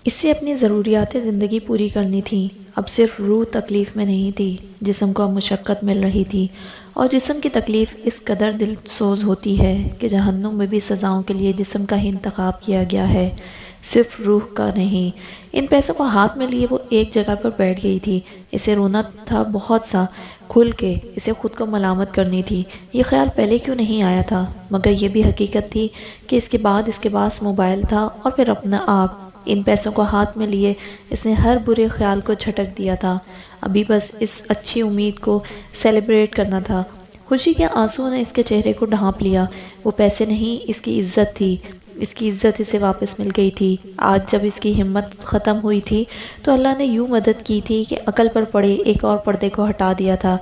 اسے اپنی ضروریات زندگی پوری کرنی تھی۔ اب صرف روح تکلیف میں نہیں تھی، جسم کو اب مشقت مل رہی تھی، اور جسم کی تکلیف اس قدر دل سوز ہوتی ہے کہ جہنم میں بھی سزاؤں کے لیے جسم کا ہی انتخاب کیا گیا ہے، صرف روح کا نہیں۔ ان پیسوں کو ہاتھ میں لیے وہ ایک جگہ پر بیٹھ گئی تھی۔ اسے رونا تھا بہت سا، کھل کے، اسے خود کو ملامت کرنی تھی۔ یہ خیال پہلے کیوں نہیں آیا تھا؟ مگر یہ بھی حقیقت تھی کہ اس کے بعد اس کے پاس موبائل تھا اور پھر اپنا آپ۔ ان پیسوں کو ہاتھ میں لیے اس نے ہر برے خیال کو جھٹک دیا تھا۔ ابھی بس اس اچھی امید کو سیلیبریٹ کرنا تھا۔ خوشی کے آنسو نے اس کے چہرے کو ڈھانپ لیا۔ وہ پیسے نہیں، اس کی عزت تھی۔ اس کی عزت اسے واپس مل گئی تھی۔ آج جب اس کی ہمت ختم ہوئی تھی تو اللہ نے یوں مدد کی تھی کہ عقل پر پڑے ایک اور پردے کو ہٹا دیا تھا۔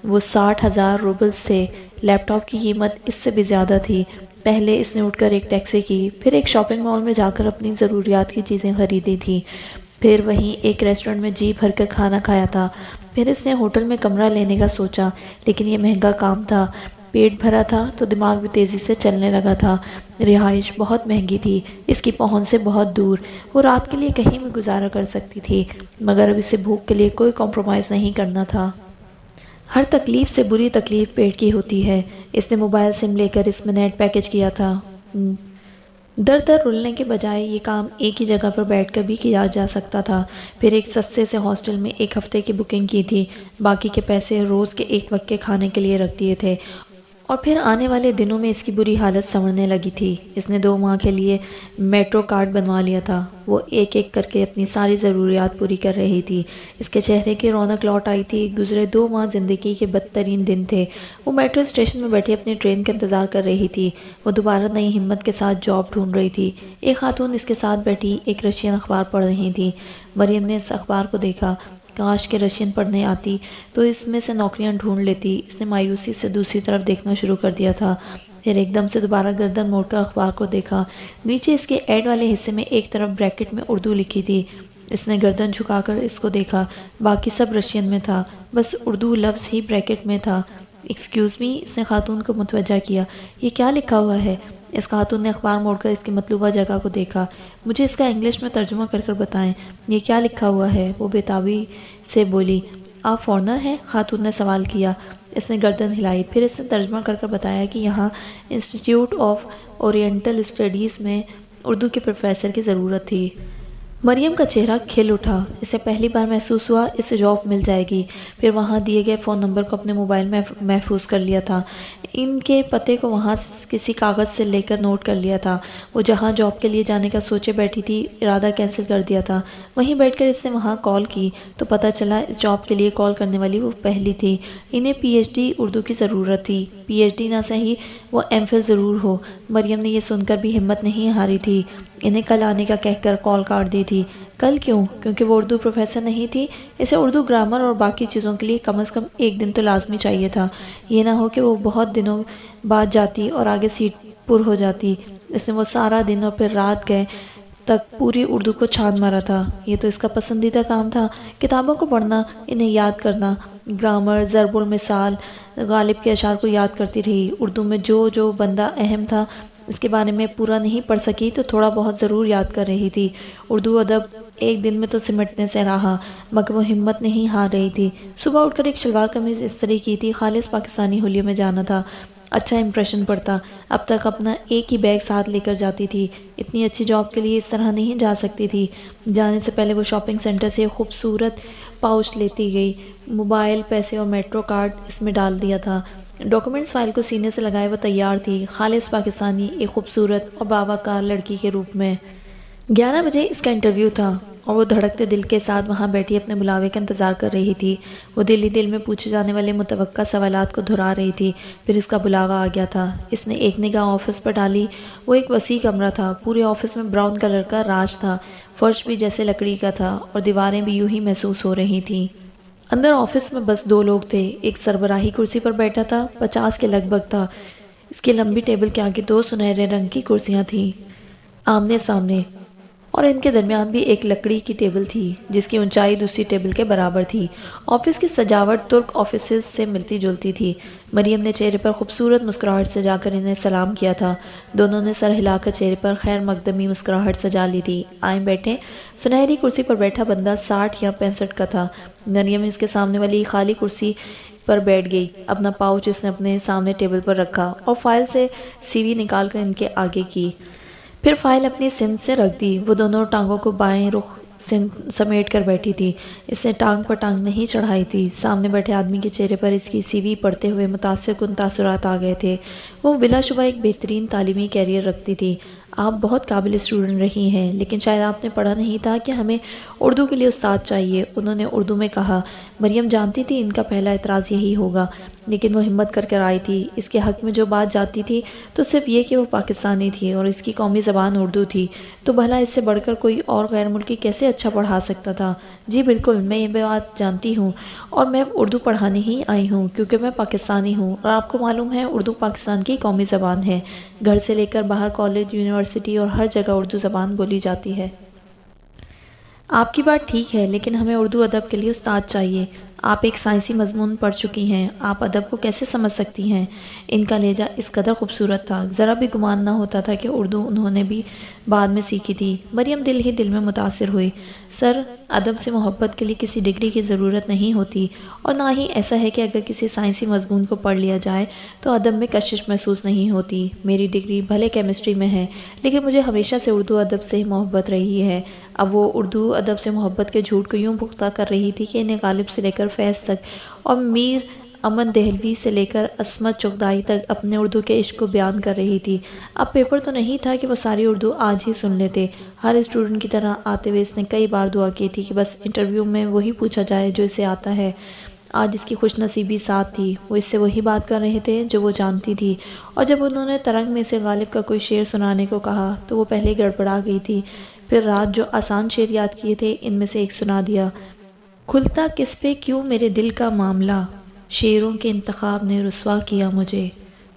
وہ 60,000 روبلز تھے۔ لیپ ٹاپ کی قیمت اس سے بھی زیادہ تھی۔ پہلے اس نے اٹھ کر ایک ٹیکسی کی، پھر ایک شاپنگ مال میں جا کر اپنی ضروریات کی چیزیں خریدی تھی، پھر وہیں ایک ریسٹورنٹ میں جی بھر کر کھانا کھایا تھا، پھر اس نے ہوٹل میں کمرہ لینے کا سوچا، لیکن یہ مہنگا کام تھا۔ پیٹ بھرا تھا تو دماغ بھی تیزی سے چلنے لگا تھا۔ رہائش بہت مہنگی تھی، اس کی پہنچ سے بہت دور۔ وہ رات کے لیے کہیں بھی گزارا کر سکتی تھی، مگر اب اسے بھوک کے لیے کوئی کمپرومائز نہیں کرنا تھا۔ ہر تکلیف سے بری تکلیف پیٹ کی ہوتی ہے۔ اس نے موبائل سم لے کر اس میں نیٹ پیکج کیا تھا۔ در در رلنے کے بجائے یہ کام ایک ہی جگہ پر بیٹھ کر بھی کیا جا سکتا تھا۔ پھر ایک سستے سے ہاسٹل میں ایک ہفتے کی بکنگ کی تھی، باقی کے پیسے روز کے ایک وقت کے کھانے کے لیے رکھ دیے تھے، اور پھر آنے والے دنوں میں اس کی بری حالت سنورنے لگی تھی۔ اس نے 2 ماہ کے لیے میٹرو کارڈ بنوا لیا تھا۔ وہ ایک ایک کر کے اپنی ساری ضروریات پوری کر رہی تھی۔ اس کے چہرے کی رونق لوٹ آئی تھی۔ گزرے 2 ماہ زندگی کے بدترین دن تھے۔ وہ میٹرو اسٹیشن میں بیٹھی اپنی ٹرین کا انتظار کر رہی تھی۔ وہ دوبارہ نئی ہمت کے ساتھ جاب ڈھونڈ رہی تھی۔ ایک خاتون اس کے ساتھ بیٹھی ایک رشین اخبار پڑھ رہی تھی۔ مریم نے اس اخبار کو دیکھا۔ کاش کے رشین پڑھنے آتی تو اس میں سے نوکریاں ڈھونڈ لیتی۔ اس نے مایوسی سے دوسری طرف دیکھنا شروع کر دیا تھا، پھر ایک دم سے دوبارہ گردن موڑ کر اخبار کو دیکھا۔ نیچے اس کے ایڈ والے حصے میں ایک طرف بریکٹ میں اردو لکھی تھی۔ اس نے گردن جھکا کر اس کو دیکھا، باقی سب رشین میں تھا، بس اردو لفظ ہی بریکٹ میں تھا۔ ایکسکیوز می، اس نے خاتون کو متوجہ کیا، یہ کیا لکھا ہوا ہے؟ اس خاتون نے اخبار موڑ کر اس کی مطلوبہ جگہ کو دیکھا۔ مجھے اس کا انگلش میں ترجمہ کر بتائیں، یہ کیا لکھا ہوا ہے؟ وہ بےتابی سے بولی۔ آپ فورنر ہیں؟ خاتون نے سوال کیا۔ اس نے گردن ہلائی، پھر اس نے ترجمہ کر بتایا کہ یہاں انسٹیٹیوٹ آف اورینٹل اسٹڈیز میں اردو کے پروفیسر کی ضرورت تھی۔ مریم کا چہرہ کھل اٹھا۔ اسے پہلی بار محسوس ہوا اسے جاب مل جائے گی۔ پھر وہاں دیے گئے فون نمبر کو اپنے موبائل میں محفوظ کر لیا تھا۔ ان کے پتے کو وہاں کسی کاغذ سے لے کر نوٹ کر لیا تھا۔ وہ جہاں جاب کے لیے جانے کا سوچے بیٹھی تھی، ارادہ کینسل کر دیا تھا۔ وہیں بیٹھ کر اس نے وہاں کال کی تو پتہ چلا اس جاب کے لیے کال کرنے والی وہ پہلی تھی۔ انہیں پی ایچ ڈی اردو کی ضرورت تھی، پی ایچ ڈی نہ صحیح وہ ایم فل ضرور ہو۔ مریم نے یہ سن کر بھی ہمت نہیں ہاری تھی۔ انہیں کل آنے کا کہہ کر کال کاٹ دی تھی۔ کل کیوں؟ کیونکہ وہ اردو پروفیسر نہیں تھی۔ اسے اردو گرامر اور باقی چیزوں کے لیے کم از کم ایک دن تو لازمی چاہیے تھا۔ یہ نہ ہو کہ وہ بہت دنوں بعد جاتی اور آگے سیٹ پر ہو جاتی۔ اس نے وہ سارا دن اور پھر رات گئے تک پوری اردو کو چھان مارا تھا۔ یہ تو اس کا پسندیدہ کام تھا، کتابوں کو پڑھنا، انہیں یاد کرنا۔ گرامر، ضرب المثال، غالب کے اشعار کو یاد کرتی رہی۔ اردو میں جو جو بندہ اہم تھا اس کے بارے میں پورا نہیں پڑھ سکی تو تھوڑا بہت ضرور یاد کر رہی تھی۔ اردو ادب ایک دن میں تو سمٹنے سے رہا، مگر وہ ہمت نہیں ہار رہی تھی۔ صبح اٹھ کر ایک شلوار قمیض استری کی تھی، خالص پاکستانی ہولیے میں جانا تھا، اچھا امپریشن پڑتا۔ اب تک اپنا ایک ہی بیگ ساتھ لے کر جاتی تھی۔ اتنی اچھی جاب کے لیے اس طرح نہیں جا سکتی تھی۔ جانے سے پہلے وہ شاپنگ سینٹر سے ایک خوبصورت پاؤچ لیتی گئی۔ موبائل، پیسے اور میٹرو کارڈ اس میں ڈال دیا تھا۔ ڈاکومنٹس فائل کو سینے سے لگائے وہ تیار تھی، خالص پاکستانی، ایک خوبصورت اور باوقار لڑکی کے روپ میں۔ 11 بجے اس کا انٹرویو تھا اور وہ دھڑکتے دل کے ساتھ وہاں بیٹھی اپنے بلاوے کا انتظار کر رہی تھی۔ وہ دل ہی دل میں پوچھے جانے والے متوقع سوالات کو دہرا رہی تھی۔ پھر اس کا بلاوا آ گیا تھا۔ اس نے ایک نگاہ آفس پر ڈالی۔ وہ ایک وسیع کمرہ تھا۔ پورے آفس میں براؤن کلر کا راج تھا، فرش بھی جیسے لکڑی کا تھا اور دیواریں بھی یوں ہی محسوس ہو رہی تھیں۔ اندر آفس میں بس 2 لوگ تھے۔ ایک سربراہی کرسی پر بیٹھا تھا، 50 کے لگ بھگ تھا۔ اس کی لمبی ٹیبل کے آگے 2 سنہرے رنگ کی کرسیاں تھیں، آمنے سامنے۔ اور ان کے درمیان بھی ایک لکڑی کی ٹیبل تھی جس کی اونچائی دوسری ٹیبل کے برابر تھی۔ آفس کی سجاوٹ ترک آفیسز سے ملتی جلتی تھی۔ مریم نے چہرے پر خوبصورت مسکراہٹ سجا کر انہیں سلام کیا تھا۔ دونوں نے سر ہلا کر چہرے پر خیر مقدمی مسکراہٹ سجا لی تھی۔ آئیں بیٹھیں۔ سنہری کرسی پر بیٹھا بندہ 60 یا 65 کا تھا۔ مریم اس کے سامنے والی خالی کرسی پر بیٹھ گئی۔ اپنا پاؤچ اس نے اپنے سامنے ٹیبل پر رکھا اور فائل سے سی وی نکال کر ان کے آگے کی، پھر فائل اپنی سمت سے رکھ دی۔ وہ دونوں ٹانگوں کو بائیں رخ سمیٹ کر بیٹھی تھی۔ اس نے ٹانگ پر ٹانگ نہیں چڑھائی تھی۔ سامنے بیٹھے آدمی کے چہرے پر اس کی سی وی پڑھتے ہوئے متاثر کن تاثرات آ گئے تھے۔ وہ بلا شبہ ایک بہترین تعلیمی کیریئر رکھتی تھی۔ آپ بہت قابل اسٹوڈنٹ رہی ہیں، لیکن شاید آپ نے پڑھا نہیں تھا کہ ہمیں اردو کے لیے استاد چاہیے، انہوں نے اردو میں کہا۔ مریم جانتی تھی ان کا پہلا اعتراض یہی ہوگا، لیکن وہ ہمت کر کر آئی تھی۔ اس کے حق میں جو بات جاتی تھی تو صرف یہ کہ وہ پاکستانی تھی اور اس کی قومی زبان اردو تھی، تو بھلا اس سے بڑھ کر کوئی اور غیر ملکی کیسے اچھا پڑھا سکتا تھا؟ جی بالکل، میں یہ بات جانتی ہوں اور میں اردو پڑھانے ہی آئی ہوں کیونکہ میں پاکستانی ہوں، اور آپ کو معلوم ہے اردو پاکستان کی قومی زبان ہے۔ گھر سے لے کر باہر کالج، یونیورسٹی اور ہر جگہ اردو زبان بولی جاتی ہے۔ آپ کی بات ٹھیک ہے، لیکن ہمیں اردو ادب کے لیے استاد چاہیے۔ آپ ایک سائنسی مضمون پڑھ چکی ہیں، آپ ادب کو کیسے سمجھ سکتی ہیں؟ ان کا لہجہ اس قدر خوبصورت تھا، ذرا بھی گمان نہ ہوتا تھا کہ اردو انہوں نے بھی بعد میں سیکھی تھی۔ مریم دل ہی دل میں متاثر ہوئی۔ سر، ادب سے محبت کے لیے کسی ڈگری کی ضرورت نہیں ہوتی، اور نہ ہی ایسا ہے کہ اگر کسی سائنسی مضمون کو پڑھ لیا جائے تو ادب میں کشش محسوس نہیں ہوتی۔ میری ڈگری بھلے کیمسٹری میں ہے، لیکن مجھے ہمیشہ سے اردو ادب سے ہی محبت رہی ہے۔ اب وہ اردو ادب سے محبت کے جھوٹ کو یوں پختہ کر رہی تھی کہ انہیں غالب سے لے کر فیض تک اور میر امن دہلوی سے لے کر عصمت چغتائی تک اپنے اردو کے عشق کو بیان کر رہی تھی۔ اب پیپر تو نہیں تھا کہ وہ ساری اردو آج ہی سن لیتے۔ ہر اسٹوڈنٹ کی طرح آتے ہوئے اس نے کئی بار دعا کی تھی کہ بس انٹرویو میں وہی پوچھا جائے جو اسے آتا ہے۔ آج اس کی خوش نصیبی ساتھ تھی، وہ اس سے وہی بات کر رہے تھے جو وہ جانتی تھی، اور جب انہوں نے ترنگ میں سے غالب کا کوئی شعر سنانے کو کہا تو وہ پہلے گڑبڑا گئی تھی، پھر رات جو آسان شعر یاد کیے تھے ان میں سے ایک سنا دیا۔ کھلتا کس پہ کیوں میرے دل کا معاملہ، شعروں کے انتخاب نے رسوا کیا مجھے۔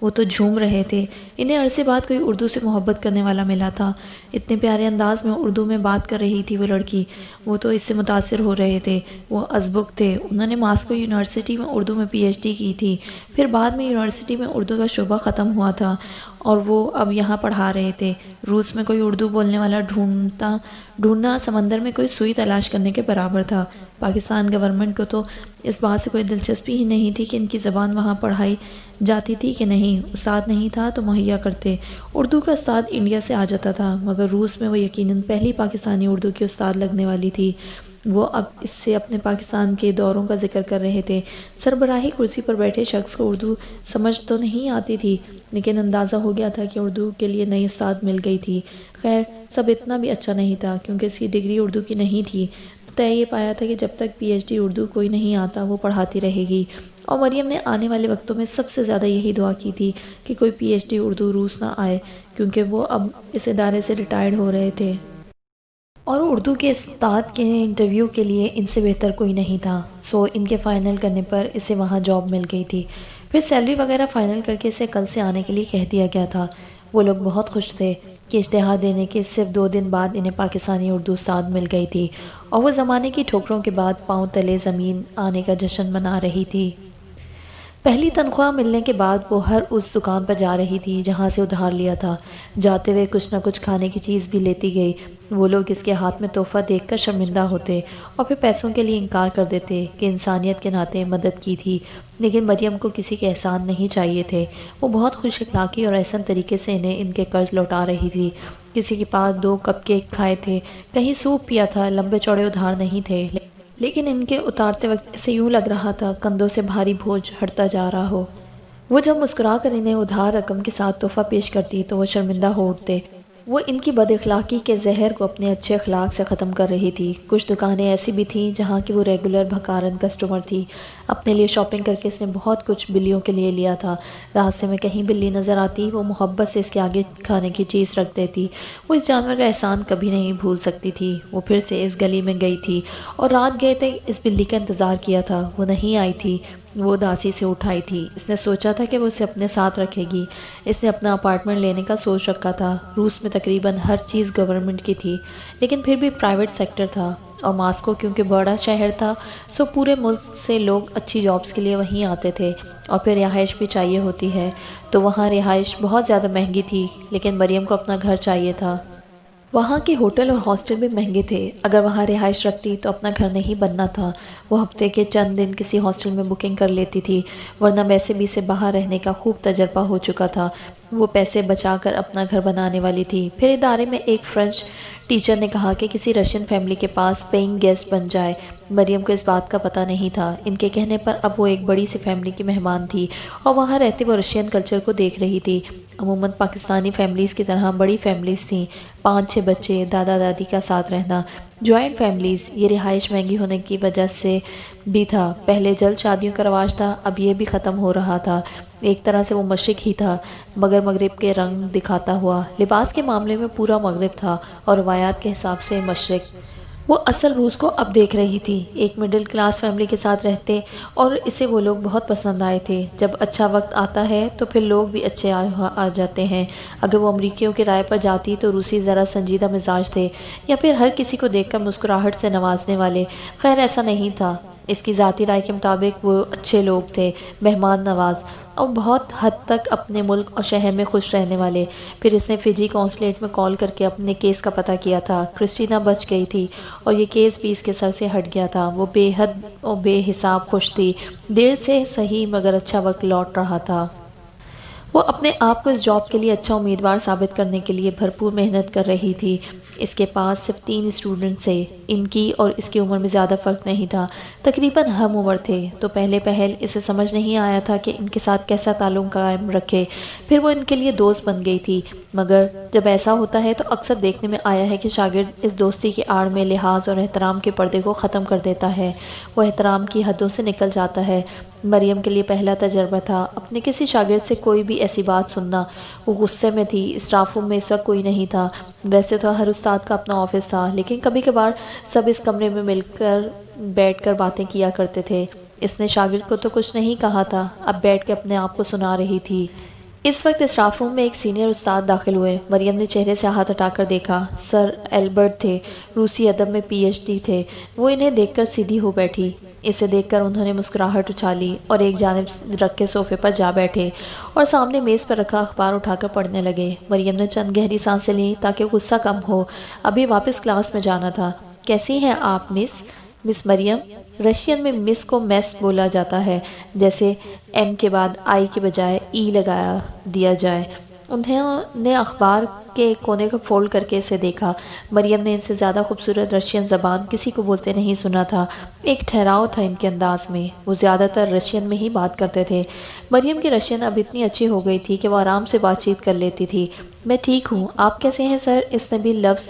وہ تو جھوم رہے تھے، انہیں عرصے بعد کوئی اردو سے محبت کرنے والا ملا تھا۔ اتنے پیارے انداز میں اردو میں بات کر رہی تھی وہ لڑکی، وہ تو اس سے متاثر ہو رہے تھے۔ وہ ازبک تھے، انہوں نے ماسکو یونیورسٹی میں اردو میں پی ایچ ڈی کی تھی، پھر بعد میں یونیورسٹی میں اردو کا شعبہ ختم ہوا تھا اور وہ اب یہاں پڑھا رہے تھے۔ روس میں کوئی اردو بولنے والا ڈھونڈنا سمندر میں کوئی سوئی تلاش کرنے کے برابر تھا۔ پاکستان گورنمنٹ کو تو اس بات سے کوئی دلچسپی ہی نہیں تھی کہ ان کی زبان وہاں پڑھائی جاتی تھی کہ نہیں۔ استاد نہیں تھا تو مہیا کرتے، اردو کا استاد انڈیا سے آ جاتا تھا، مگر روس میں وہ یقیناً پہلی پاکستانی اردو کی استاد لگنے والی تھی۔ وہ اب اس سے اپنے پاکستان کے دوروں کا ذکر کر رہے تھے۔ سربراہی کرسی پر بیٹھے شخص کو اردو سمجھ تو نہیں آتی تھی، لیکن اندازہ ہو گیا تھا کہ اردو کے لیے نئی استاد مل گئی تھی۔ خیر، سب اتنا بھی اچھا نہیں تھا کیونکہ اس کی ڈگری اردو کی نہیں تھی، تو طے یہ پایا تھا کہ جب تک پی ایچ ڈی اردو کوئی نہیں آتا وہ پڑھاتی رہے گی، اور مریم نے آنے والے وقتوں میں سب سے زیادہ یہی دعا کی تھی کہ کوئی پی ایچ ڈی اردو روس نہ آئے، کیونکہ وہ اب اس ادارے سے ریٹائرڈ ہو رہے تھے اور اردو کے استاد کے انٹرویو کے لیے ان سے بہتر کوئی نہیں تھا۔ سو ان کے فائنل کرنے پر اسے وہاں جاب مل گئی تھی، پھر سیلری وغیرہ فائنل کر کے اسے کل سے آنے کے لیے کہہ دیا گیا تھا۔ وہ لوگ بہت خوش تھے کہ اشتہار دینے کے صرف 2 دن بعد انہیں پاکستانی اردو استاد مل گئی تھی، اور وہ زمانے کی ٹھوکروں کے بعد پاؤں تلے زمین آنے کا جشن منا رہی تھی۔ پہلی تنخواہ ملنے کے بعد وہ ہر اس دکان پر جا رہی تھی جہاں سے ادھار لیا تھا، جاتے ہوئے کچھ نہ کچھ کھانے کی چیز بھی لیتی گئی۔ وہ لوگ اس کے ہاتھ میں تحفہ دیکھ کر شرمندہ ہوتے اور پھر پیسوں کے لیے انکار کر دیتے کہ انسانیت کے ناطے مدد کی تھی، لیکن مریم کو کسی کے احسان نہیں چاہیے تھے۔ وہ بہت خوش اخلاقی اور احسن طریقے سے انہیں ان کے قرض لوٹا رہی تھی۔ کسی کے پاس 2 کپ کیک کھائے تھے، کہیں سوپ پیا تھا، لمبے چوڑے ادھار نہیں تھے، لیکن ان کے اتارتے وقت اسے یوں لگ رہا تھا کندھوں سے بھاری بوجھ ہٹتا جا رہا ہو۔ وہ جب مسکرا کر انہیں ادھار رقم کے ساتھ تحفہ پیش کرتی تو وہ شرمندہ ہو اٹھتے۔ وہ ان کی بد اخلاقی کے زہر کو اپنے اچھے اخلاق سے ختم کر رہی تھی۔ کچھ دکانیں ایسی بھی تھیں جہاں کی وہ ریگولر بھکارن کسٹمر تھی۔ اپنے لیے شاپنگ کر کے اس نے بہت کچھ بلیوں کے لیے لیا تھا۔ راستے میں کہیں بلی نظر آتی وہ محبت سے اس کے آگے کھانے کی چیز رکھ دیتی۔ وہ اس جانور کا احسان کبھی نہیں بھول سکتی تھی۔ وہ پھر سے اس گلی میں گئی تھی اور رات گئے تک اس بلی کا انتظار کیا تھا، وہ نہیں آئی تھی۔ وہ اداسی سے اٹھائی تھی۔ اس نے سوچا تھا کہ وہ اسے اپنے ساتھ رکھے گی۔ اس نے اپنا اپارٹمنٹ لینے کا سوچ رکھا تھا۔ روس میں تقریباً ہر چیز گورنمنٹ کی تھی، لیکن پھر بھی پرائیویٹ سیکٹر تھا، اور ماسکو کیونکہ بڑا شہر تھا، سو پورے ملک سے لوگ اچھی جابز کے لیے وہیں آتے تھے، اور پھر رہائش بھی چاہیے ہوتی ہے، تو وہاں رہائش بہت زیادہ مہنگی تھی، لیکن مریم کو اپنا گھر چاہیے تھا۔ وہاں کے ہوٹل اور ہاسٹل بھی مہنگے تھے۔ اگر وہاں رہائش رکھتی تو اپنا گھر نہیں بننا تھا۔ وہ ہفتے کے چند دن کسی ہاسٹل میں بکنگ کر لیتی تھی، ورنہ ویسے بھی اسے باہر رہنے کا خوب تجربہ ہو چکا تھا۔ وہ پیسے بچا کر اپنا گھر بنانے والی تھی۔ پھر ادارے میں ایک فرینچ ٹیچر نے کہا کہ کسی رشین فیملی کے پاس پیئنگ گیسٹ بن جائے۔ مریم کو اس بات کا پتہ نہیں تھا۔ ان کے کہنے پر اب وہ ایک بڑی سی فیملی کی مہمان تھی، اور وہاں رہتے وہ رشین کلچر کو دیکھ رہی تھی۔ عموماً پاکستانی فیملیز کی طرح بڑی فیملیز تھیں، 5-6 بچے، دادا دادی کا ساتھ رہنا۔ جوائنٹ فیملیز، یہ رہائش مہنگی ہونے کی وجہ سے بھی تھا۔ پہلے جلد شادیوں کا رواج تھا، اب یہ بھی ختم ہو رہا تھا۔ ایک طرح سے وہ مشرق ہی تھا، مگر مغرب کے رنگ دکھاتا ہوا۔ لباس کے معاملے میں پورا مغرب تھا، اور روایات کے حساب سے مشرق۔ وہ اصل روس کو اب دیکھ رہی تھی، ایک مڈل کلاس فیملی کے ساتھ رہتے، اور اسے وہ لوگ بہت پسند آئے تھے۔ جب اچھا وقت آتا ہے تو پھر لوگ بھی اچھے آ جاتے ہیں۔ اگر وہ امریکیوں کے رائے پر جاتی تو روسی ذرا سنجیدہ مزاج تھے، یا پھر ہر کسی کو دیکھ کر مسکراہٹ سے نوازنے والے۔ خیر ایسا نہیں تھا۔ اس کی ذاتی رائے کے مطابق وہ اچھے لوگ تھے، مہمان نواز، اور بہت حد تک اپنے ملک اور شہر میں خوش رہنے والے۔ پھر اس نے فجی قونصلیٹ میں کال کر کے اپنے کیس کا پتہ کیا تھا۔ کرسٹینا بچ گئی تھی، اور یہ کیس بھی اس کے سر سے ہٹ گیا تھا۔ وہ بے حد اور بے حساب خوش تھی۔ دیر سے صحیح مگر اچھا وقت لوٹ رہا تھا۔ وہ اپنے آپ کو اس جاب کے لیے اچھا امیدوار ثابت کرنے کے لیے بھرپور محنت کر رہی تھی۔ اس کے پاس صرف 3 اسٹوڈنٹس تھے۔ ان کی اور اس کی عمر میں زیادہ فرق نہیں تھا، تقریباً ہم عمر تھے، تو پہلے پہل اسے سمجھ نہیں آیا تھا کہ ان کے ساتھ کیسا تعلق قائم رکھے۔ پھر وہ ان کے لیے دوست بن گئی تھی، مگر جب ایسا ہوتا ہے تو اکثر دیکھنے میں آیا ہے کہ شاگرد اس دوستی کی آڑ میں لحاظ اور احترام کے پردے کو ختم کر دیتا ہے، وہ احترام کی حدوں سے نکل جاتا ہے۔ مریم کے لیے پہلا تجربہ تھا اپنے کسی شاگرد سے کوئی بھی ایسی بات سننا۔ وہ غصے میں تھی۔ اسٹاف روم میں اس وقت کوئی نہیں تھا۔ ویسے تو ہر استاد کا اپنا آفس تھا، لیکن کبھی کبھار سب اس کمرے میں مل کر بیٹھ کر باتیں کیا کرتے تھے۔ اس نے شاگرد کو تو کچھ نہیں کہا تھا، اب بیٹھ کے اپنے آپ کو سنا رہی تھی۔ اس وقت اسٹاف روم میں ایک سینئر استاد داخل ہوئے۔ مریم نے چہرے سے ہاتھ ہٹا کر دیکھا۔ سر ایلبرٹ تھے، روسی ادب میں پی ایچ ڈی تھے۔ وہ انہیں دیکھ کر سیدھی ہو بیٹھی۔ اسے دیکھ کر انہوں نے مسکراہٹ اچھالی اور ایک جانب رکھ کے صوفے پر جا بیٹھے، اور سامنے میز پر رکھا اخبار اٹھا کر پڑھنے لگے۔ مریم نے چند گہری سانسیں لیں تاکہ غصہ کم ہو، ابھی واپس کلاس میں جانا تھا۔ کیسی ہیں آپ مس مریم؟ رشین میں مس کو میس بولا جاتا ہے، جیسے ایم کے بعد آئی کے بجائے ای لگا دیا جائے۔ انہوں نے اخبار کے کونے کو فولڈ کر کے اسے دیکھا۔ مریم نے ان سے زیادہ خوبصورت رشین زبان کسی کو بولتے نہیں سنا تھا۔ ایک ٹھہراؤ تھا ان کے انداز میں، وہ زیادہ تر رشین میں ہی بات کرتے تھے۔ مریم کی رشین اب اتنی اچھی ہو گئی تھی کہ وہ آرام سے بات چیت کر لیتی تھی۔ میں ٹھیک ہوں، آپ کیسے ہیں سر؟ اس نے بھی لفظ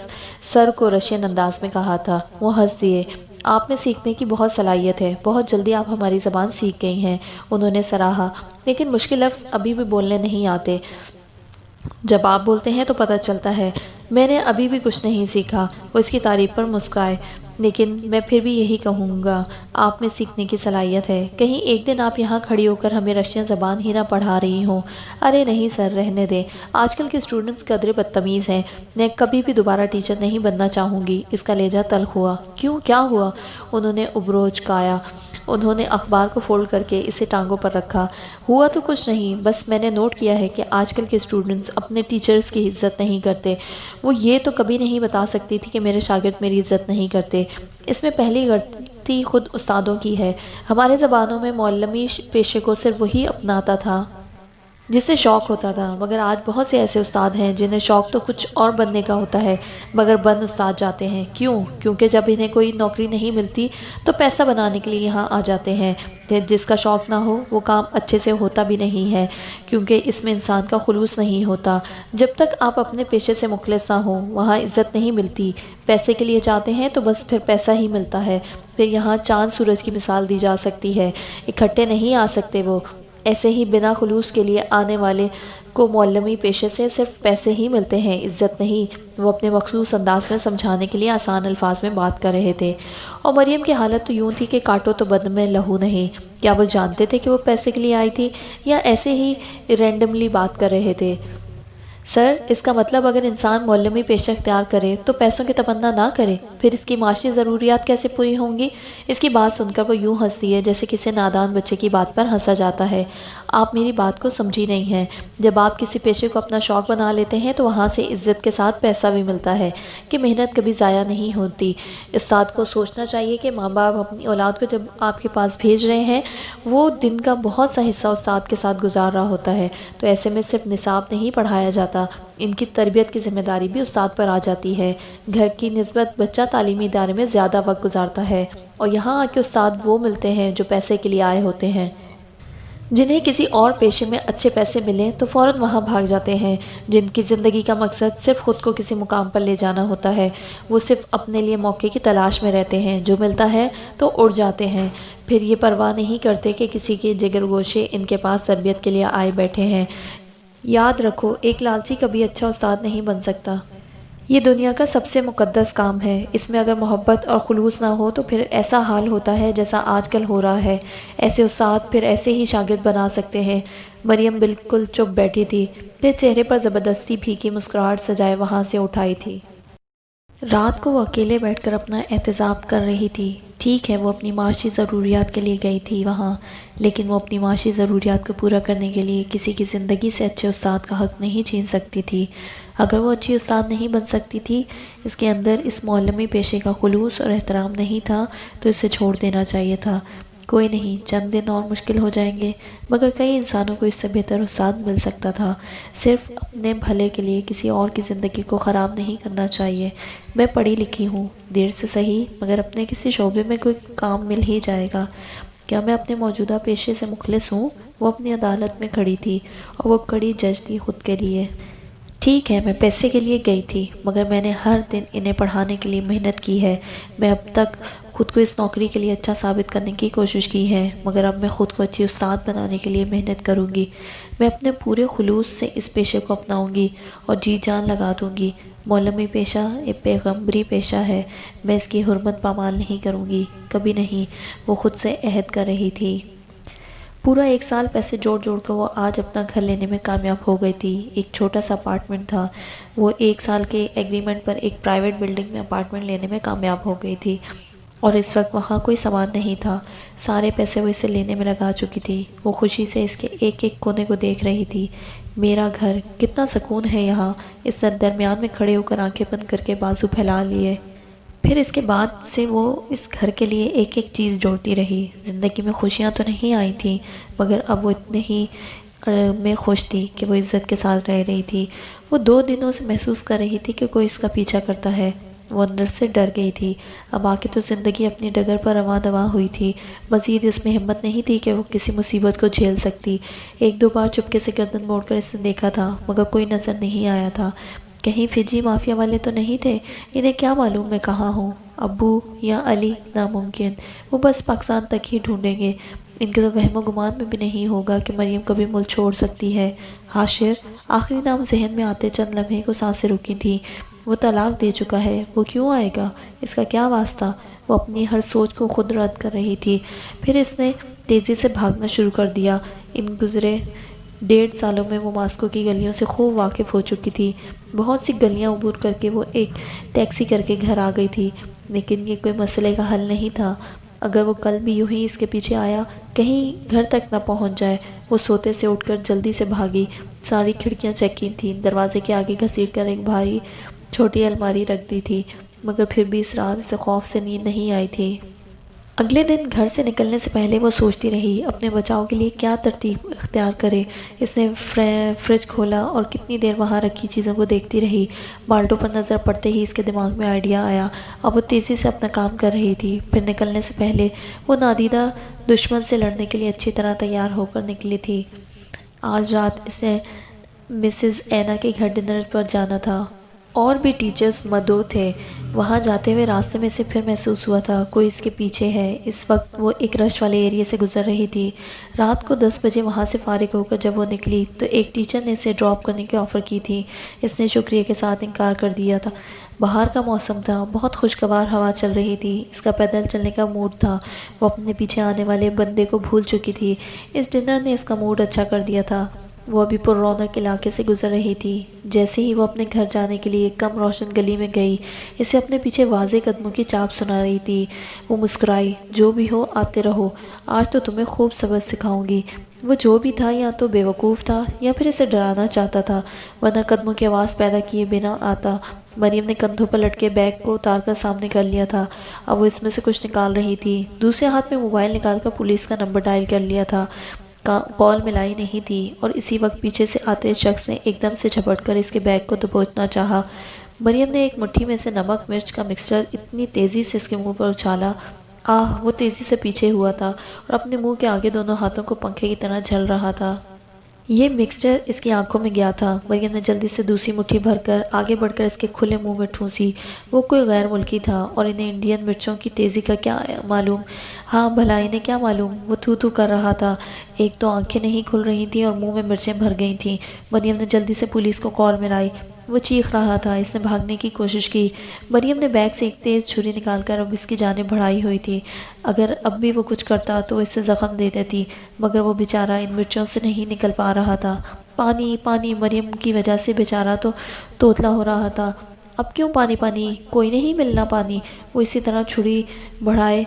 سر کو رشین انداز میں کہا تھا۔ وہ ہنس دیے۔ آپ میں سیکھنے کی بہت صلاحیت ہے، بہت جلدی آپ ہماری زبان سیکھ گئی ہیں، انہوں نے سراہا۔ لیکن مشکل لفظ ابھی بھی بولنے نہیں آتے، جب آپ بولتے ہیں تو پتہ چلتا ہے۔ میں نے ابھی بھی کچھ نہیں سیکھا۔ وہ اس کی تعریف پر مسکرائے۔ لیکن میں پھر بھی یہی کہوں گا، آپ میں سیکھنے کی صلاحیت ہے۔ کہیں ایک دن آپ یہاں کھڑی ہو کر ہمیں رشین زبان ہی نہ پڑھا رہی ہوں۔ ارے نہیں سر، رہنے دیں، آج کل کے اسٹوڈنٹس قدرے بدتمیز ہیں۔ میں کبھی بھی دوبارہ ٹیچر نہیں بننا چاہوں گی۔ اس کا لہجہ تلخ ہوا۔ کیوں، کیا ہوا؟ انہوں نے ابرو چکایا۔ انہوں نے اخبار کو فولڈ کر کے اسے ٹانگوں پر رکھا۔ ہوا تو کچھ نہیں، بس میں نے نوٹ کیا ہے کہ آج کل کے اسٹوڈنٹس اپنے ٹیچرز کی عزت نہیں کرتے۔ وہ یہ تو کبھی نہیں بتا سکتی تھی کہ میرے شاگرد میری عزت نہیں کرتے۔ اس میں پہلی غلطی خود استادوں کی ہے۔ ہمارے زبانوں میں معلمی پیشے کو صرف وہی اپناتا تھا جسے شوق ہوتا تھا، مگر آج بہت سے ایسے استاد ہیں جنہیں شوق تو کچھ اور بننے کا ہوتا ہے، مگر بن استاد جاتے ہیں۔ کیوں؟ کیونکہ جب انہیں کوئی نوکری نہیں ملتی تو پیسہ بنانے کے لیے یہاں آ جاتے ہیں۔ جس کا شوق نہ ہو وہ کام اچھے سے ہوتا بھی نہیں ہے، کیونکہ اس میں انسان کا خلوص نہیں ہوتا۔ جب تک آپ اپنے پیشے سے مخلص نہ ہوں وہاں عزت نہیں ملتی۔ پیسے کے لیے چاہتے ہیں تو بس پھر پیسہ ہی ملتا ہے۔ پھر یہاں چاند سورج کی مثال دی جا سکتی ہے، اکٹھے نہیں آ سکتے وہ۔ ایسے ہی بنا خلوص کے لیے آنے والے کو معلمی پیشے سے صرف پیسے ہی ملتے ہیں، عزت نہیں۔ وہ اپنے مخصوص انداز میں سمجھانے کے لیے آسان الفاظ میں بات کر رہے تھے، اور مریم کی حالت تو یوں تھی کہ کاٹو تو بدن میں لہو نہیں۔ کیا وہ جانتے تھے کہ وہ پیسے کے لیے آئی تھی، یا ایسے ہی رینڈملی بات کر رہے تھے؟ سر، اس کا مطلب اگر انسان معلمی پیشہ اختیار کرے تو پیسوں کی تمنا نہ کرے، پھر اس کی معاشی ضروریات کیسے پوری ہوں گی؟ اس کی بات سن کر وہ یوں ہنستی ہے جیسے کسی نادان بچے کی بات پر ہنسا جاتا ہے۔ آپ میری بات کو سمجھی نہیں ہیں۔ جب آپ کسی پیشے کو اپنا شوق بنا لیتے ہیں تو وہاں سے عزت کے ساتھ پیسہ بھی ملتا ہے کہ محنت کبھی ضائع نہیں ہوتی۔ استاد کو سوچنا چاہیے کہ ماں باپ اپنی اولاد کو جب آپ کے پاس بھیج رہے ہیں، وہ دن کا بہت سا حصہ استاد کے ساتھ گزار رہا ہوتا ہے، تو ایسے میں صرف نصاب نہیں پڑھایا جاتا، ان کی تربیت کی ذمہ داری بھی استاد پر آ جاتی ہے۔ گھر کی نسبت بچہ تعلیمی ادارے میں زیادہ وقت گزارتا ہے، اور یہاں آ کے استاد وہ ملتے ہیں جو پیسے کے لیے آئے ہوتے ہیں۔ جنہیں کسی اور پیشے میں اچھے پیسے ملیں تو فوراً وہاں بھاگ جاتے ہیں۔ جن کی زندگی کا مقصد صرف خود کو کسی مقام پر لے جانا ہوتا ہے، وہ صرف اپنے لیے موقع کی تلاش میں رہتے ہیں، جو ملتا ہے تو اڑ جاتے ہیں، پھر یہ پرواہ نہیں کرتے کہ کسی کے جگر گوشے ان کے پاس تربیت کے لیے آئے بیٹھے ہیں۔ یاد رکھو، ایک لالچی کبھی اچھا استاد نہیں بن سکتا۔ یہ دنیا کا سب سے مقدس کام ہے، اس میں اگر محبت اور خلوص نہ ہو تو پھر ایسا حال ہوتا ہے جیسا آج کل ہو رہا ہے۔ ایسے استاد پھر ایسے ہی شاگرد بنا سکتے ہیں۔ مریم بالکل چپ بیٹھی تھی، پھر چہرے پر زبردستی پھیکی مسکراہٹ سجائے وہاں سے اٹھ آئی تھی۔ رات کو وہ اکیلے بیٹھ کر اپنا احتساب کر رہی تھی۔ ٹھیک ہے، وہ اپنی معاشی ضروریات کے لیے گئی تھی وہاں، لیکن وہ اپنی معاشی ضروریات کو پورا کرنے کے لیے کسی کی زندگی سے اچھے استاد کا حق نہیں چھین سکتی تھی۔ اگر وہ اچھی استاد نہیں بن سکتی تھی، اس کے اندر اس معلمی پیشے کا خلوص اور احترام نہیں تھا، تو اسے چھوڑ دینا چاہیے تھا۔ کوئی نہیں، چند دن اور مشکل ہو جائیں گے، مگر کئی انسانوں کو اس سے بہتر استاد مل سکتا تھا۔ صرف اپنے بھلے کے لیے کسی اور کی زندگی کو خراب نہیں کرنا چاہیے۔ میں پڑھی لکھی ہوں، دیر سے صحیح مگر اپنے کسی شعبے میں کوئی کام مل ہی جائے گا۔ کیا میں اپنے موجودہ پیشے سے مخلص ہوں؟ وہ اپنی عدالت میں کھڑی تھی، اور وہ کڑی جج تھی خود کے لیے۔ ٹھیک ہے، میں پیسے کے لیے گئی تھی، مگر میں نے ہر دن انہیں پڑھانے کے لیے محنت کی ہے۔ میں اب تک خود کو اس نوکری کے لیے اچھا ثابت کرنے کی کوشش کی ہے، مگر اب میں خود کو اچھی استاد بنانے کے لیے محنت کروں گی۔ میں اپنے پورے خلوص سے اس پیشے کو اپناؤں گی اور جی جان لگا دوں گی۔ معلمی پیشہ ایک پیغمبری پیشہ ہے، میں اس کی حرمت پامال نہیں کروں گی، کبھی نہیں، وہ خود سے عہد کر رہی تھی۔ پورا 1 سال پیسے جوڑ جوڑ کر وہ آج اپنا گھر لینے میں کامیاب ہو گئی تھی۔ ایک چھوٹا سا اپارٹمنٹ تھا، وہ 1 سال کے ایگریمنٹ پر ایک پرائیویٹ بلڈنگ میں اپارٹمنٹ لینے میں کامیاب ہو گئی تھی، اور اس وقت وہاں کوئی سامان نہیں تھا۔ سارے پیسے وہ اسے لینے میں لگا چکی تھی۔ وہ خوشی سے اس کے ایک ایک کونے کو دیکھ رہی تھی۔ میرا گھر، کتنا سکون ہے یہاں۔ اس درمیان میں کھڑے ہو کر آنکھیں بند کر کے بازو پھیلا لیے۔ پھر اس کے بعد سے وہ اس گھر کے لیے ایک ایک چیز جوڑتی رہی۔ زندگی میں خوشیاں تو نہیں آئی تھیں، مگر اب وہ اتنے ہی میں خوش تھی کہ وہ عزت کے ساتھ رہ رہی تھی۔ وہ 2 دنوں سے محسوس کر رہی تھی کہ کوئی اس کا پیچھا کرتا ہے۔ وہ اندر سے ڈر گئی تھی۔ اب آکے تو زندگی اپنی ڈگر پر رواں دواں ہوئی تھی۔ مزید اس میں ہمت نہیں تھی کہ وہ کسی مصیبت کو جھیل سکتی۔ 1-2 بار چپکے سے گردن موڑ کر اس نے دیکھا تھا، مگر کوئی نظر نہیں آیا تھا۔ کہیں فجی مافیا والے تو نہیں تھے؟ انہیں کیا معلوم میں کہاں ہوں؟ ابو یا علی؟ ناممکن، وہ بس پاکستان تک ہی ڈھونڈیں گے۔ ان کے تو وہم و گمان میں بھی نہیں ہوگا کہ مریم کبھی ملک چھوڑ سکتی ہے۔ حاشر، آخری نام ذہن میں آتے چند لمحے کو سانسیں رکی تھیں۔ وہ طلاق دے چکا ہے، وہ کیوں آئے گا؟ اس کا کیا واسطہ؟ وہ اپنی ہر سوچ کو خود رد کر رہی تھی۔ پھر اس نے تیزی سے بھاگنا شروع کر دیا۔ ان گزرے 1.5 سالوں میں وہ ماسکو کی گلیوں سے خوب واقف ہو چکی تھی۔ بہت سی گلیاں عبور کر کے وہ ایک ٹیکسی کر کے گھر آ گئی تھی، لیکن یہ کوئی مسئلے کا حل نہیں تھا۔ اگر وہ کل بھی یوں ہی اس کے پیچھے آیا، کہیں گھر تک نہ پہنچ جائے۔ وہ سوتے سے اٹھ کر جلدی سے بھاگی۔ ساری کھڑکیاں چیک تھیں، دروازے کے آگے گھسیٹ کر ایک بھاری چھوٹی الماری رکھ دی تھی، مگر پھر بھی اس رات اسے خوف سے نیند نہیں آئی تھی۔ اگلے دن گھر سے نکلنے سے پہلے وہ سوچتی رہی اپنے بچاؤ کے لیے کیا ترتیب اختیار کرے۔ اس نے فریج کھولا اور کتنی دیر وہاں رکھی چیزوں کو دیکھتی رہی۔ بالٹوں پر نظر پڑتے ہی اس کے دماغ میں آئیڈیا آیا۔ اب وہ تیزی سے اپنا کام کر رہی تھی۔ پھر نکلنے سے پہلے وہ نادیدہ دشمن سے لڑنے کے لیے اچھی طرح تیار ہو کر نکلی تھی۔ آج رات اسے مسز اینا کے گھر ڈنر پر جانا تھا۔ اور بھی ٹیچرز مدعو تھے۔ وہاں جاتے ہوئے راستے میں سے پھر محسوس ہوا تھا کوئی اس کے پیچھے ہے۔ اس وقت وہ ایک رش والے ایریے سے گزر رہی تھی۔ رات کو 10 بجے وہاں سے فارغ ہو کر جب وہ نکلی تو ایک ٹیچر نے اسے ڈراپ کرنے کی آفر کی تھی۔ اس نے شکریہ کے ساتھ انکار کر دیا تھا۔ باہر کا موسم تھا، بہت خوشگوار ہوا چل رہی تھی، اس کا پیدل چلنے کا موڈ تھا۔ وہ اپنے پیچھے آنے والے بندے کو بھول چکی تھی۔ اس ڈنر نے اس کا موڈ اچھا کر دیا تھا۔ وہ ابھی پر رونق علاقے سے گزر رہی تھی۔ جیسے ہی وہ اپنے گھر جانے کے لیے کم روشن گلی میں گئی، اسے اپنے پیچھے واضح قدموں کی چاپ سنا رہی تھی۔ وہ مسکرائی، جو بھی ہو آتے رہو، آج تو تمہیں خوب سبق سکھاؤں گی۔ وہ جو بھی تھا یا تو بیوقوف تھا یا پھر اسے ڈرانا چاہتا تھا، ورنہ قدموں کی آواز پیدا کیے بنا آتا۔ مریم نے کندھوں پر لٹکے بیگ کو اتار کر سامنے کر لیا تھا۔ اب وہ اس میں سے کچھ نکال رہی تھی۔ دوسرے ہاتھ میں موبائل نکال کر پولیس کا نمبر ڈائل کر لیا تھا۔ کال ملائی نہیں تھی اور اسی وقت پیچھے سے آتے شخص نے ایک دم سے جھپٹ کر اس کے بیگ کو دبوچنا چاہا۔ مریم نے ایک مٹھی میں سے نمک مرچ کا مکسچر اتنی تیزی سے اس کے منہ پر اچھالا، وہ تیزی سے پیچھے ہوا تھا اور اپنے منہ کے آگے دونوں ہاتھوں کو پنکھے کی طرح جھل رہا تھا۔ یہ مکسچر اس کی آنکھوں میں گیا تھا۔ مریم نے جلدی سے دوسری مٹھی بھر کر آگے بڑھ کر اس کے کھلے منہ میں ٹھونسی۔ وہ کوئی غیر ملکی تھا اور انہیں انڈین مرچوں کی تیزی کا کیا معلوم؟ ہاں بھلا انہیں کیا معلوم؟ وہ تھو تھو کر رہا تھا۔ ایک تو آنکھیں نہیں کھل رہی تھیں اور منہ میں مرچیں بھر گئی تھیں۔ مریم نے جلدی سے پولیس کو کال ملائی۔ وہ چیخ رہا تھا، اس نے بھاگنے کی کوشش کی۔ مریم نے بیگ سے ایک تیز چھری نکال کر اب اس کی جانب بڑھائی ہوئی تھی۔ اگر اب بھی وہ کچھ کرتا تو اسے زخم دے دیتی، مگر وہ بیچارہ ان مرچوں سے نہیں نکل پا رہا تھا۔ پانی پانی، مریم کی وجہ سے بیچارہ تو توتلا ہو رہا تھا۔ اب کیوں پانی پانی؟ کوئی نہیں ملنا پانی۔ وہ اسی طرح چھری بڑھائے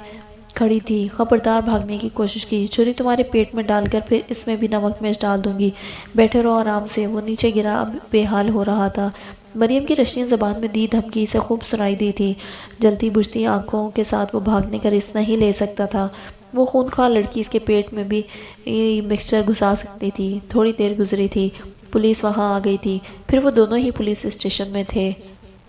کھڑی تھی۔ خبردار بھاگنے کی کوشش کی، چھری تمہارے پیٹ میں ڈال کر پھر اس میں بھی نمک مرچ ڈال دوں گی۔ بیٹھے رہو آرام سے۔ وہ نیچے گرا، اب بے حال ہو رہا تھا۔ مریم کی رشین زبان میں دی دھمکی اسے خوب سنائی دی تھی۔ جلتی بجھتی آنکھوں کے ساتھ وہ بھاگنے کا رسک نہیں لے سکتا تھا۔ وہ خونخوار لڑکی اس کے پیٹ میں بھی مکسچر گھسا سکتی تھی۔ تھوڑی دیر گزری تھی، پولیس وہاں آ گئی تھی۔ پھر وہ دونوں ہی پولیس اسٹیشن میں تھے۔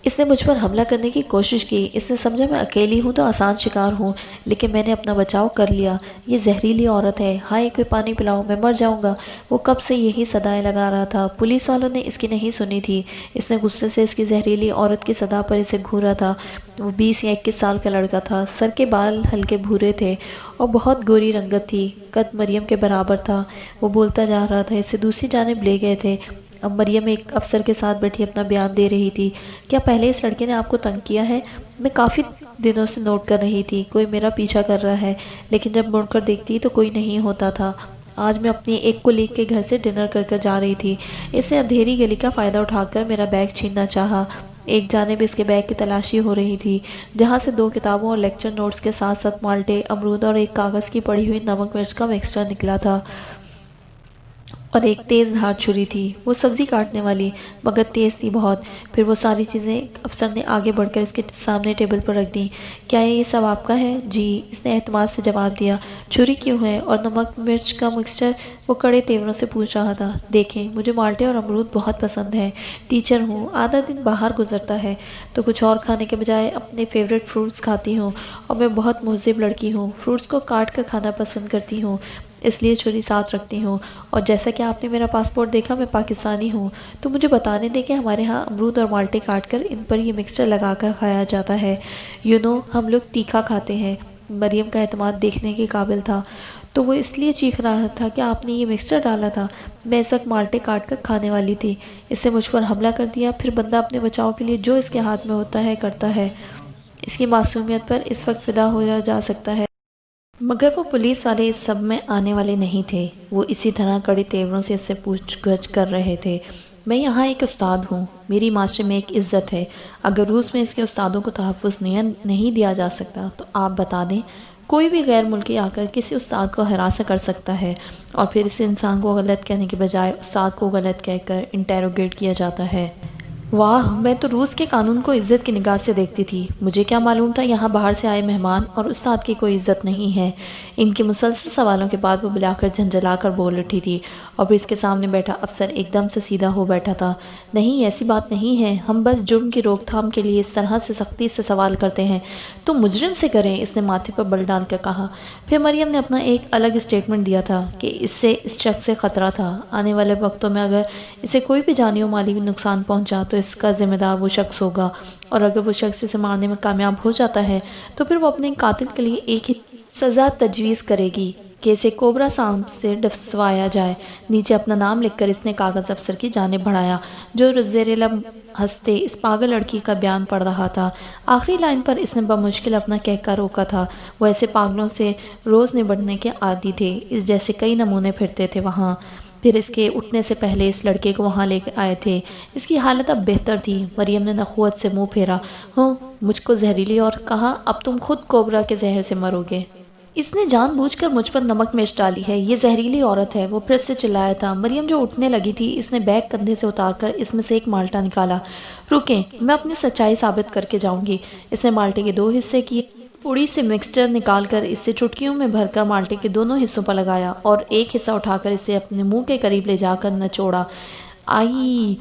اس نے مجھ پر حملہ کرنے کی کوشش کی۔ اس نے سمجھا میں اکیلی ہوں تو آسان شکار ہوں، لیکن میں نے اپنا بچاؤ کر لیا۔ یہ زہریلی عورت ہے، ہائے کوئی پانی پلاؤ، میں مر جاؤں گا۔ وہ کب سے یہی صدائیں لگا رہا تھا۔ پولیس والوں نے اس کی نہیں سنی تھی۔ اس نے غصے سے اس کی زہریلی عورت کی صدا پر اسے گھورا تھا۔ وہ 20 یا 21 سال کا لڑکا تھا، سر کے بال ہلکے بھورے تھے اور بہت گوری رنگت تھی، قد مریم کے برابر تھا۔ وہ بولتا جا رہا تھا، اسے دوسری جانب لے گئے تھے۔ اب مریم ایک افسر کے ساتھ بیٹھی اپنا بیان دے رہی تھی۔ کیا پہلے اس لڑکے نے آپ کو تنگ کیا ہے؟ میں کافی دنوں سے نوٹ کر رہی تھی کوئی میرا پیچھا کر رہا ہے، لیکن جب مڑ کر دیکھتی تو کوئی نہیں ہوتا تھا۔ آج میں اپنی ایک کولیگ کے گھر سے ڈنر کر کر جا رہی تھی، اس نے اندھیری گلی کا فائدہ اٹھا کر میرا بیگ چھیننا چاہا۔ ایک جانب اس کے بیگ کی تلاشی ہو رہی تھی، جہاں سے 2 کتابوں اور لیکچر نوٹس کے ساتھ ساتھ مالٹے، امرود اور ایک کاغذ کی پڑی ہوئی نمک مرچ کا مکسچر نکلا تھا، اور ایک تیز دھار چھری تھی، وہ سبزی کاٹنے والی، مگر تیز تھی بہت۔ پھر وہ ساری چیزیں افسر نے آگے بڑھ کر اس کے سامنے ٹیبل پر رکھ دیں۔ کیا یہ سب آپ کا ہے؟ جی، اس نے اعتماد سے جواب دیا۔ چھری کیوں ہے اور نمک مرچ کا مکسچر؟ وہ کڑے تیوروں سے پوچھ رہا تھا۔ دیکھیں، مجھے مالٹے اور امرود بہت پسند ہے، ٹیچر ہوں، آدھا دن باہر گزرتا ہے تو کچھ اور کھانے کے بجائے اپنے فیوریٹ فروٹس کھاتی ہوں، اور میں بہت مہذب لڑکی ہوں، فروٹس کو کاٹ کر کھانا پسند کرتی ہوں، اس لیے چھری ساتھ رکھتی ہوں۔ اور جیسا کہ آپ نے میرا پاسپورٹ دیکھا، میں پاکستانی ہوں، تو مجھے بتانے دیں کہ ہمارے ہاں امرود اور مالٹے کاٹ کر ان پر یہ مکسچر لگا کر کھایا جاتا ہے۔ ہم لوگ تیکھا کھاتے ہیں۔ مریم کا اعتماد دیکھنے کے قابل تھا، تو وہ اس لیے چیخ رہا تھا کہ آپ نے یہ مکسچر ڈالا تھا۔ میں اس وقت مالٹے کاٹ کر کھانے والی تھی، اس نے مجھ پر حملہ کر دیا۔ پھر بندہ اپنے بچاؤ کے لیے جو اس کے ہاتھ میں ہوتا ہے کرتا ہے۔ اس کی معصومیت پر اس وقت فدا ہو جا سکتا ہے، مگر وہ پولیس والے اس سب میں آنے والے نہیں تھے۔ وہ اسی طرح کڑے تیوروں سے اس سے پوچھ گچھ کر رہے تھے۔ میں یہاں ایک استاد ہوں، میری معاشرے میں ایک عزت ہے، اگر روس میں اس کے استادوں کو تحفظ نہیں دیا جا سکتا تو آپ بتا دیں، کوئی بھی غیر ملکی آ کر کسی استاد کو ہراساں کر سکتا ہے، اور پھر اس انسان کو غلط کہنے کے بجائے استاد کو غلط کہہ کر انٹیروگیٹ کیا جاتا ہے۔ واہ، میں تو روس کے قانون کو عزت کی نگاہ سے دیکھتی تھی، مجھے کیا معلوم تھا یہاں باہر سے آئے مہمان اور استاد کی کوئی عزت نہیں ہے۔ ان کے مسلسل سوالوں کے بعد وہ بلا کر جھنجھلا کر بول اٹھی تھی، اور پھر اس کے سامنے بیٹھا افسر ایک دم سے سیدھا ہو بیٹھا تھا۔ نہیں، ایسی بات نہیں ہے، ہم بس جرم کی روک تھام کے لیے اس طرح سے سختی سے سوال کرتے ہیں، تو مجرم سے کریں، اس نے ماتھے پر بل ڈال کر کہا۔ پھر مریم نے اپنا ایک الگ اسٹیٹمنٹ دیا تھا کہ اس سے اس شخص سے خطرہ تھا، آنے والے وقتوں میں اگر اسے کوئی بھی جانی و مالی نقصان پہنچا تو اس کا ذمہ دار وہ شخص ہوگا، اور اگر وہ شخص اسے مارنے میں کامیاب ہو جاتا ہے تو پھر وہ اپنے قاتل کے لیے ایک ہی سزا تجویز کرے گی کہ اسے کوبرا سانپ سے ڈسوایا جائے۔ نیچے اپنا نام لکھ کر اس نے کاغذ افسر کی جانب بڑھایا جو زیر لب ہنستے اس پاگل لڑکی کا بیان پڑھ رہا تھا۔ آخری لائن پر اس نے بمشکل اپنا کہکا روکا تھا۔ وہ ایسے پاگلوں سے روز نبٹنے کے عادی تھے، اس جیسے کئی نمونے پھرتے تھے وہاں۔ پھر اس کے اٹھنے سے پہلے اس لڑکے کو وہاں لے آئے تھے۔ اس کی حالت اب بہتر تھی۔ مریم نے نخوت سے منہ پھیرا۔ ہوں، مجھ کو زہریلی اور کہا اب تم خود کوبرا کے زہر سے مرو گے۔ اس نے جان بوجھ کر مجھ پر نمک مرچ ڈالی ہے، یہ زہریلی عورت ہے، وہ پھر سے چلایا تھا۔ مریم جو اٹھنے لگی تھی، اس نے بیگ کندھے سے اتار کر اس میں سے ایک مالٹا نکالا۔ رکیں، میں اپنی سچائی ثابت کر کے جاؤں گی۔ اس نے مالٹے کے 2 حصے کیے، پوڑی سے مکسچر نکال کر اسے چٹکیوں میں بھر کر مالٹے کے دونوں حصوں پر لگایا اور ایک حصہ اٹھا کر اسے اپنے منہ کے قریب لے جا کر نچوڑا۔ آئی!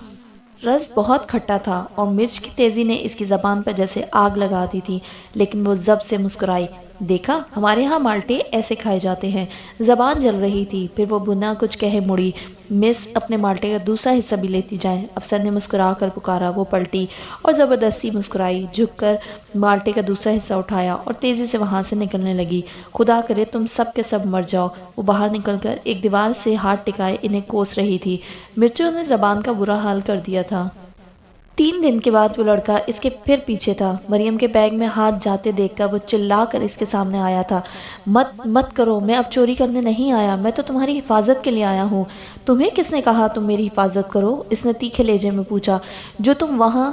رس بہت کھٹا تھا اور مرچ کی تیزی نے اس کی زبان پر جیسے آگ لگا دی تھی، لیکن وہ ضبط سے مسکرائی۔ دیکھا، ہمارے ہاں مالٹے ایسے کھائے جاتے ہیں۔ زبان جل رہی تھی، پھر وہ بنا کچھ کہے مڑی۔ مس، اپنے مالٹے کا دوسرا حصہ بھی لیتی جائیں، افسر نے مسکرا کر پکارا۔ وہ پلٹی اور زبردستی مسکرائی، جھک کر مالٹے کا دوسرا حصہ اٹھایا اور تیزی سے وہاں سے نکلنے لگی۔ خدا کرے تم سب کے سب مر جاؤ۔ وہ باہر نکل کر ایک دیوار سے ہاتھ ٹکائے انہیں کوس رہی تھی۔ مرچوں نے زبان کا برا حال کر دیا تھا۔ 3 دن کے بعد وہ لڑکا اس کے پھر پیچھے تھا۔ مریم کے بیگ میں ہاتھ جاتے دیکھ کر وہ چلا کر اس کے سامنے آیا تھا۔ مت کرو، میں اب چوری کرنے نہیں آیا، میں تو تمہاری حفاظت کے لیے آیا ہوں۔ تمہیں کس نے کہا تم میری حفاظت کرو؟ اس نے تیکھے لہجے میں پوچھا۔ جو تم وہاں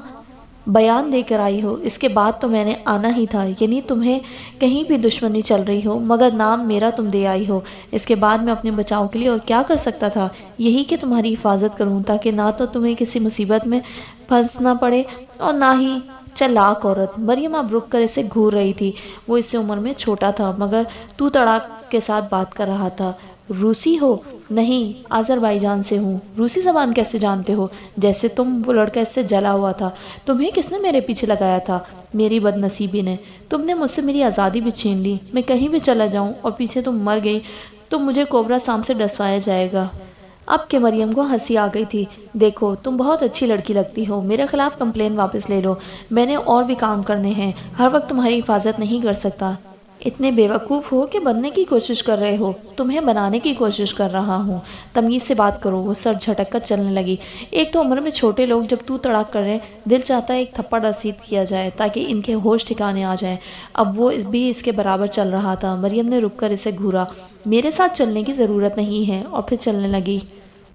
بیان دے کر آئی ہو، اس کے بعد تو میں نے آنا ہی تھا، یعنی تمہیں کہیں بھی دشمنی چل رہی ہو، مگر نام میرا تم دے آئی ہو۔ اس کے بعد میں اپنے بچاؤ کے لیے اور کیا کر سکتا تھا؟ یہی کہ تمہاری حفاظت کروں تاکہ نہ تو تمہیں کسی مصیبت میں پھنسنا پڑے اور نہ ہی چلاک عورت۔ مریم اب رک کر اسے گھور رہی تھی۔ وہ اس سے عمر میں چھوٹا تھا مگر تو تڑاک کے ساتھ بات کر رہا تھا۔ روسی ہو؟ نہیں، آذربائیجان سے ہوں۔ روسی زبان کیسے جانتے ہو؟ جیسے تم۔ وہ لڑکا اس سے جلا ہوا تھا۔ تمہیں کس نے میرے پیچھے لگایا تھا؟ میری بد نصیبی نے۔ تم نے مجھ سے میری آزادی بھی چھین لی۔ میں کہیں بھی چلا جاؤں اور پیچھے تم مر گئی تو مجھے کوبرا سانپ سے ڈسوایا جائے گا۔ اب کہ مریم کو ہنسی آ گئی تھی۔ دیکھو، تم بہت اچھی لڑکی لگتی ہو، میرے خلاف کمپلین واپس لے لو، میں نے اور بھی کام کرنے ہیں، ہر وقت تمہاری حفاظت نہیں کر سکتا۔ اتنے بے وقوف ہو کہ بننے کی کوشش کر رہے ہو؟ تمہیں بنانے کی کوشش کر رہا ہوں۔ تمیز سے بات کرو۔ وہ سر جھٹک کر چلنے لگی۔ ایک تو عمر میں چھوٹے لوگ جب تو تڑاک کر رہے، دل چاہتا ہے ایک تھپڑ رسید کیا جائے تاکہ ان کے ہوش ٹھکانے آ جائیں۔ اب وہ بھی اس کے برابر چل رہا تھا۔ مریم نے رک کر اسے گھورا۔ میرے ساتھ چلنے کی ضرورت نہیں ہے، اور پھر چلنے لگی۔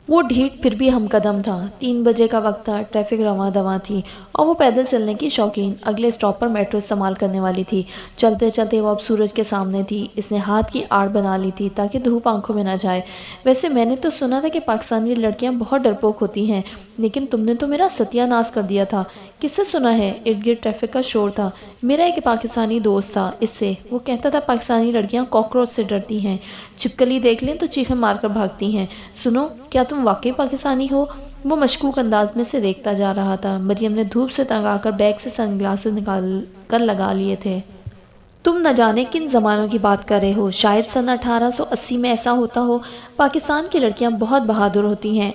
وہ ڈھیٹ پھر بھی ہم قدم تھا۔ 3 بجے کا وقت تھا، ٹریفک رواں دواں تھی اور وہ پیدل چلنے کی شوقین اگلے اسٹاپ پر میٹرو استعمال کرنے والی تھی۔ چلتے چلتے وہ اب سورج کے سامنے تھی۔ اس نے ہاتھ کی آڑ بنا لی تھی تاکہ دھوپ آنکھوں میں نہ جائے۔ ویسے میں نے تو سنا تھا کہ پاکستانی لڑکیاں بہت ڈرپوک ہوتی ہیں، لیکن تم نے تو میرا ستیہ ناش کر دیا تھا۔ کس سے سنا ہے؟ ارد گرد ٹریفک کا شور تھا۔ میرا ایک پاکستانی دوست تھا، اس سے۔ وہ کہتا تھا پاکستانی لڑکیاں کاکروچ سے ڈرتی ہیں، چھپکلی دیکھ لیں تو چیخیں مار کر بھاگتی ہیں۔ سنو، کیا تم واقعی پاکستانی ہو؟ وہ مشکوک انداز میں سے دیکھتا جا رہا تھا۔ مریم نے دھوپ سے تنگ آ کر بیگ سے سن گلاسز نکال کر لگا لیے تھے۔ تم نہ جانے کن زمانوں کی بات کر رہے ہو، شاید سن 1880 میں ایسا ہوتا ہو۔ پاکستان کی لڑکیاں بہت بہادر ہوتی ہیں،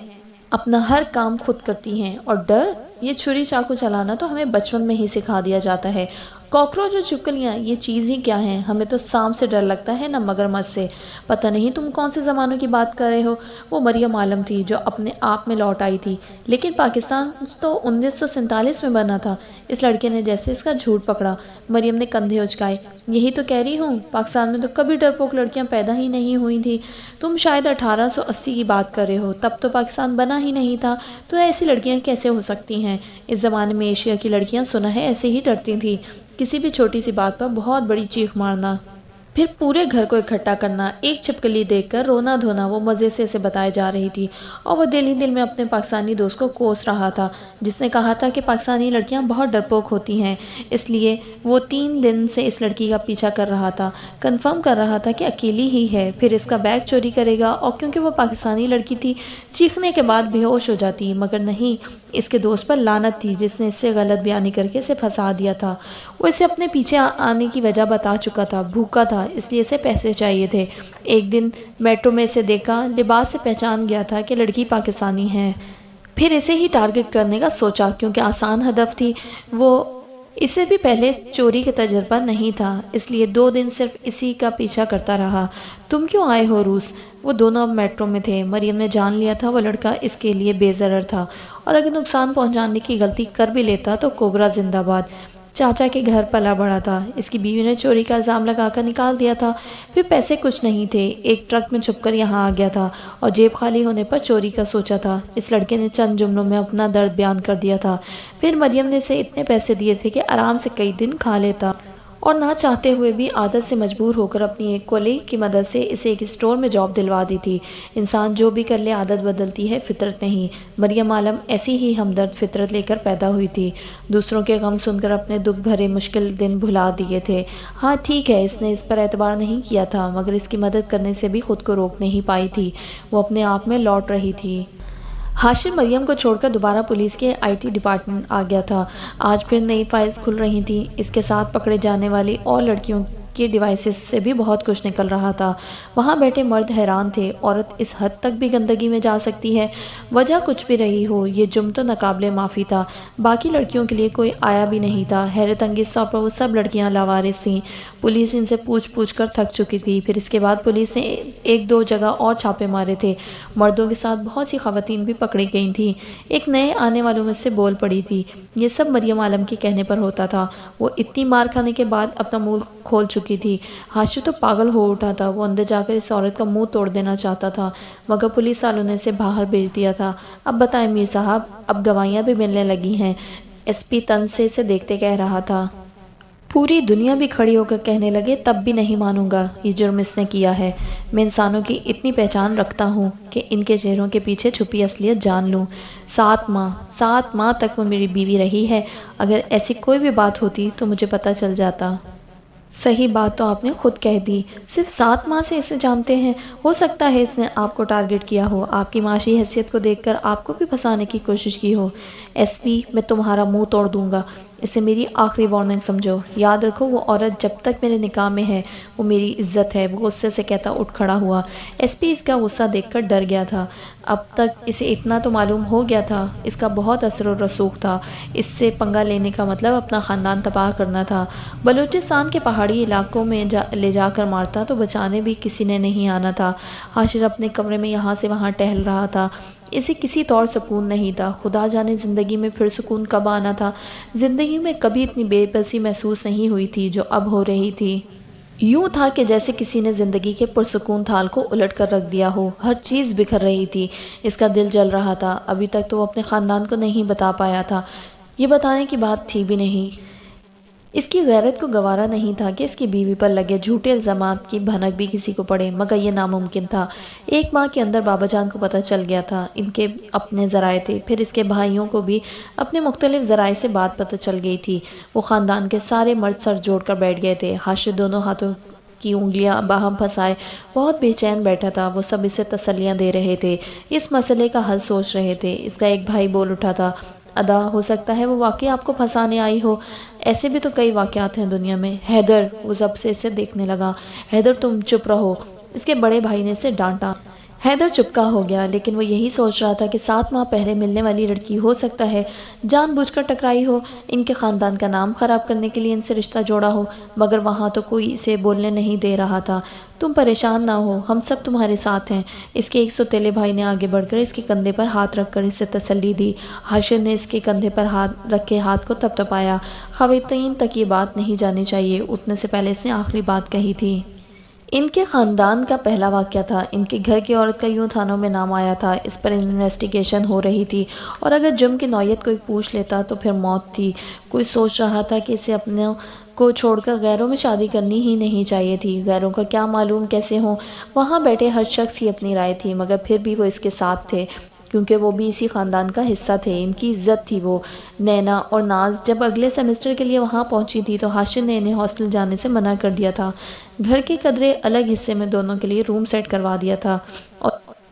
اپنا ہر کام خود کرتی ہیں، اور ڈر؟ یہ چھری چاقو چلانا تو ہمیں بچپن میں ہی سکھا دیا جاتا ہے۔ کاکروچ اور چھپکلیاں یہ چیز ہی کیا ہیں؟ ہمیں تو سانپ سے ڈر لگتا ہے، نہ مگرمچھ سے۔ پتہ نہیں تم کون سے زمانوں کی بات کر رہے ہو۔ وہ مریم عالم تھی جو اپنے آپ میں لوٹ آئی تھی۔ لیکن پاکستان تو 1947 میں بنا تھا۔ اس لڑکے نے جیسے اس کا جھوٹ پکڑا۔ مریم نے کندھے اچکائے۔ یہی تو کہہ رہی ہوں، پاکستان میں تو کبھی ڈرپوک لڑکیاں پیدا ہی نہیں ہوئی تھی۔ تم شاید 1880 کی بات کر رہے ہو، تب تو پاکستان بنا ہی نہیں تھا، تو ایسی لڑکیاں کیسے ہو سکتی ہیں؟ اس زمانے میں ایشیا کی لڑکیاں سنا ہے ایسے ہی ڈرتی تھیں، کسی بھی چھوٹی سی بات پر بہت بڑی چیخ مارنا، پھر پورے گھر کو اکٹھا کرنا۔ ایک چھپکلی دیکھ کر رونا دھونا وہ مزے سے اسے بتائے جا رہی تھی، اور وہ دل ہی دل میں اپنے پاکستانی دوست کو کوس رہا تھا جس نے کہا تھا کہ پاکستانی لڑکیاں بہت ڈرپوک ہوتی ہیں۔ اس لیے وہ 3 دن سے اس لڑکی کا پیچھا کر رہا تھا، کنفرم کر رہا تھا کہ اکیلی ہی ہے، پھر اس کا بیگ چوری کرے گا، اور کیونکہ وہ پاکستانی لڑکی تھی چیخنے کے بعد بے ہوش ہو جاتی، مگر نہیں، اس کے دوست پر لعنت تھی جس نے اس سے غلط بیانی کر کے اسے پھنسا دیا تھا۔ وہ اسے اپنے پیچھے آنے کی وجہ بتا چکا تھا، بھوکا تھا، اس لیے اسے پیسے چاہیے تھے۔ ایک دن میٹرو میں اسے دیکھا، لباس سے پہچان گیا تھا کہ لڑکی پاکستانی ہے۔ پھر اسے ہی ٹارگٹ کرنے کا سوچا کیونکہ آسان ہدف تھی وہ، اسے بھی پہلے چوری کا تجربہ نہیں تھا، اس لیے 2 دن صرف اسی کا پیچھا کرتا رہا۔ تم کیوں آئے ہو روس؟ وہ دونوں اب میٹرو میں تھے۔ مریم نے جان لیا تھا وہ لڑکا اس کے لیے بے ضرر تھا، اور اگر نقصان پہنچانے کی غلطی کر بھی لیتا تو کوبرا زندہ باد۔ چاچا کے گھر پلا بڑا تھا، اس کی بیوی نے چوری کا الزام لگا کر نکال دیا تھا، پھر پیسے کچھ نہیں تھے، ایک ٹرک میں چھپ کر یہاں آ گیا تھا اور جیب خالی ہونے پر چوری کا سوچا تھا۔ اس لڑکے نے چند جملوں میں اپنا درد بیان کر دیا تھا۔ پھر مریم نے اسے اتنے پیسے دیے تھے کہ آرام سے کئی دن کھا لیتا، اور نہ چاہتے ہوئے بھی عادت سے مجبور ہو کر اپنی ایک کولیگ کی مدد سے اسے ایک اسٹور میں جاب دلوا دی تھی۔ انسان جو بھی کر لے عادت بدلتی ہے، فطرت نہیں۔ مریم عالم ایسی ہی ہمدرد فطرت لے کر پیدا ہوئی تھی، دوسروں کے غم سن کر اپنے دکھ بھرے مشکل دن بھلا دیے تھے۔ ہاں ٹھیک ہے، اس نے اس پر اعتبار نہیں کیا تھا، مگر اس کی مدد کرنے سے بھی خود کو روک نہیں پائی تھی، وہ اپنے آپ میں لوٹ رہی تھی۔ ہاشم مریم کو چھوڑ کر دوبارہ پولیس کے IT ڈپارٹمنٹ آ گیا تھا۔ آج پھر نئی فائلز کھل رہی تھیں، اس کے ساتھ پکڑے جانے والی اور لڑکیوں کے ڈیوائسز سے بھی بہت کچھ نکل رہا تھا۔ وہاں بیٹھے مرد حیران تھے، عورت اس حد تک بھی گندگی میں جا سکتی ہے؟ وجہ کچھ بھی رہی ہو، یہ جرم تو ناقابل معافی تھا۔ باقی لڑکیوں کے لیے کوئی آیا بھی نہیں تھا۔ حیرت انگیز طور پر وہ سب لڑکیاں لاوارث تھیں، پولیس ان سے پوچھ پوچھ کر تھک چکی تھی۔ پھر اس کے بعد پولیس نے 1-2 جگہ اور چھاپے مارے تھے، مردوں کے ساتھ بہت سی خواتین بھی پکڑی گئی تھیں۔ ایک نئے آنے والوں میں سے بول پڑی تھی، یہ سب مریم عالم کے کہنے پر ہوتا تھا۔ وہ اتنی مار کھانے کے بعد اپنا منہ کھول چکی تھی۔ ہاشم تو پاگل ہو اٹھا تھا، وہ اندر جا کر اس عورت کا منہ توڑ دینا چاہتا تھا، مگر پولیس والوں نے اسے باہر بھیج دیا تھا۔ اب بتائیں میر صاحب، اب گواہیاں بھی ملنے لگی ہیں، SP طنز سے اسے دیکھتے کہہ رہا تھا۔ پوری دنیا بھی کھڑی ہو کر کہنے لگے تب بھی نہیں مانوں گا، یہ جرم اس نے کیا ہے۔ میں انسانوں کی اتنی پہچان رکھتا ہوں کہ ان کے چہروں کے پیچھے چھپی اصلیت جان لوں۔ 7 ماہ تک وہ میری بیوی رہی ہے، اگر ایسی کوئی بھی بات ہوتی تو مجھے پتہ چل جاتا۔ صحیح بات تو آپ نے خود کہہ دی، صرف 7 ماہ سے اسے جانتے ہیں، ہو سکتا ہے اس نے آپ کو ٹارگٹ کیا ہو، آپ کی معاشی حیثیت کو دیکھ کر آپ کو بھی پھنسانے کی کوشش کی ہو۔ SP میں تمہارا منہ توڑ دوں گا، اسے میری آخری وارننگ سمجھو۔ یاد رکھو وہ عورت جب تک میرے نکاح میں ہے وہ میری عزت ہے۔ وہ غصے سے کہتا اٹھ کھڑا ہوا۔ SP اس کا غصہ دیکھ کر ڈر گیا تھا، اب تک اسے اتنا تو معلوم ہو گیا تھا، اس کا بہت اثر و رسوخ تھا، اس سے پنگا لینے کا مطلب اپنا خاندان تباہ کرنا تھا۔ بلوچستان کے پہاڑی علاقوں میں لے جا کر مارتا تو بچانے بھی کسی نے نہیں آنا تھا۔ حاشر اپنے کمرے میں یہاں سے وہاں ٹہل رہا تھا، اسے کسی طور سکون نہیں تھا، خدا جانے زندگی میں پھر سکون کب آنا تھا۔ زندگی میں کبھی اتنی بے بسی محسوس نہیں ہوئی تھی جو اب ہو رہی تھی۔ یوں تھا کہ جیسے کسی نے زندگی کے پرسکون تھال کو الٹ کر رکھ دیا ہو، ہر چیز بکھر رہی تھی، اس کا دل جل رہا تھا۔ ابھی تک تو وہ اپنے خاندان کو نہیں بتا پایا تھا، یہ بتانے کی بات تھی بھی نہیں۔ اس کی غیرت کو گوارا نہیں تھا کہ اس کی بیوی پر لگے جھوٹے الزامات کی بھنک بھی کسی کو پڑے، مگر یہ ناممکن تھا۔ 1 ماہ کے اندر بابا جان کو پتہ چل گیا تھا، ان کے اپنے ذرائع تھے، پھر اس کے بھائیوں کو بھی اپنے مختلف ذرائع سے بات پتہ چل گئی تھی۔ وہ خاندان کے سارے مرد سر جوڑ کر بیٹھ گئے تھے۔ حاشر دونوں ہاتھوں کی انگلیاں باہم پھنسائے بہت بے چین بیٹھا تھا، وہ سب اسے تسلیاں دے رہے تھے، اس مسئلے کا حل سوچ رہے تھے۔ اس کا ایک بھائی بول اٹھا تھا، ادا ہو سکتا ہے وہ واقعی آپ کو پھنسانے آئی ہو، ایسے بھی تو کئی واقعات ہیں دنیا میں۔ حیدر، وہ ضبط سے اسے دیکھنے لگا، حیدر تم چپ رہو، اس کے بڑے بھائی نے اسے ڈانٹا۔ حیدر چپکا ہو گیا، لیکن وہ یہی سوچ رہا تھا کہ 7 ماہ پہلے ملنے والی لڑکی ہو سکتا ہے جان بوجھ کر ٹکرائی ہو، ان کے خاندان کا نام خراب کرنے کے لیے ان سے رشتہ جوڑا ہو، مگر وہاں تو کوئی اسے بولنے نہیں دے رہا تھا۔ تم پریشان نہ ہو، ہم سب تمہارے ساتھ ہیں، اس کے ایک سوتیلے بھائی نے آگے بڑھ کر اس کے کندھے پر ہاتھ رکھ کر اسے تسلی دی۔ حاشر نے اس کے کندھے پر ہاتھ رکھے ہاتھ کو تھپتھپایا۔ خواتین تک یہ بات نہیں جانی چاہیے، اٹھنے سے پہلے اس نے آخری بات کہی تھی۔ ان کے خاندان کا پہلا واقعہ تھا، ان کے گھر کی عورت کا یوں تھانوں میں نام آیا تھا، اس پر انویسٹیگیشن ہو رہی تھی، اور اگر جرم کی نوعیت کوئی پوچھ لیتا تو پھر موت تھی۔ کوئی سوچ رہا تھا کہ اسے اپنوں کو چھوڑ کر غیروں میں شادی کرنی ہی نہیں چاہیے تھی، غیروں کا کیا معلوم کیسے ہوں، وہاں بیٹھے ہر شخص کی اپنی رائے تھی، مگر پھر بھی وہ اس کے ساتھ تھے کیونکہ وہ بھی اسی خاندان کا حصہ تھے، ان کی عزت تھی وہ۔ نینا اور ناز جب اگلے سیمسٹر کے لیے وہاں پہنچی تھی تو حاشر نے انہیں ہاسٹل جانے سے منع کر دیا تھا، گھر کے قدرے الگ حصے میں دونوں کے لیے روم سیٹ کروا دیا تھا،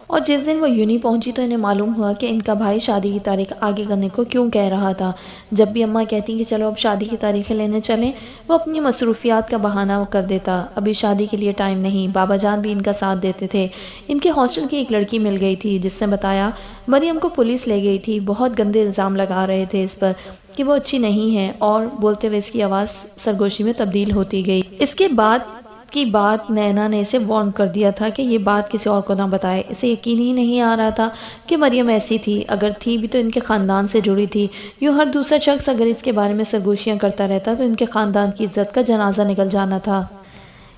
اور جس دن وہ یونی پہنچی تو انہیں معلوم ہوا کہ ان کا بھائی شادی کی تاریخ آگے کرنے کو کیوں کہہ رہا تھا۔ جب بھی اماں کہتی کہ چلو اب شادی کی تاریخیں لینے چلیں، وہ اپنی مصروفیات کا بہانہ کر دیتا، ابھی شادی کے لیے ٹائم نہیں۔ بابا جان بھی ان کا ساتھ دیتے تھے۔ ان کے ہاسٹل کی ایک لڑکی مل گئی تھی جس نے بتایا مریم کو پولیس لے گئی تھی، بہت گندے الزام لگا رہے تھے اس پر کہ وہ اچھی نہیں ہے، اور بولتے ہوئے اس کی آواز سرگوشی میں تبدیل ہوتی گئی۔ اس کے بعد کی بات نینا نے اسے وارن کر دیا تھا کہ یہ بات کسی اور کو نہ بتائے۔ اسے یقین ہی نہیں آ رہا تھا کہ مریم ایسی تھی، اگر تھی بھی تو ان کے خاندان سے جڑی تھی۔ یوں ہر دوسرا شخص اگر اس کے بارے میں سرگوشیاں کرتا رہتا تو ان کے خاندان کی عزت کا جنازہ نکل جانا تھا۔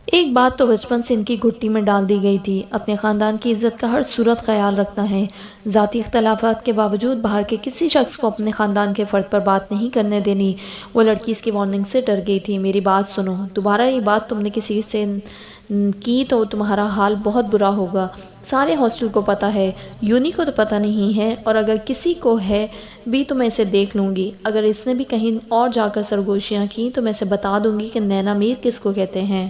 ایک بات تو بچپن سے ان کی گھٹی میں ڈال دی گئی تھی، اپنے خاندان کی عزت کا ہر صورت خیال رکھنا ہے۔ ذاتی اختلافات کے باوجود باہر کے کسی شخص کو اپنے خاندان کے فرد پر بات نہیں کرنے دینی۔ وہ لڑکی اس کی وارننگ سے ڈر گئی تھی۔ میری بات سنو، دوبارہ یہ بات تم نے کسی سے کی تو تمہارا حال بہت برا ہوگا۔ سارے ہاسٹل کو پتا ہے، یونی کو تو پتا نہیں ہے، اور اگر کسی کو ہے بھی تو میں اسے دیکھ لوں گی۔ اگر اس نے بھی کہیں اور جا کر سرگوشیاں کی تو میں اسے بتا دوں گی کہ نینا میر کس کو کہتے ہیں۔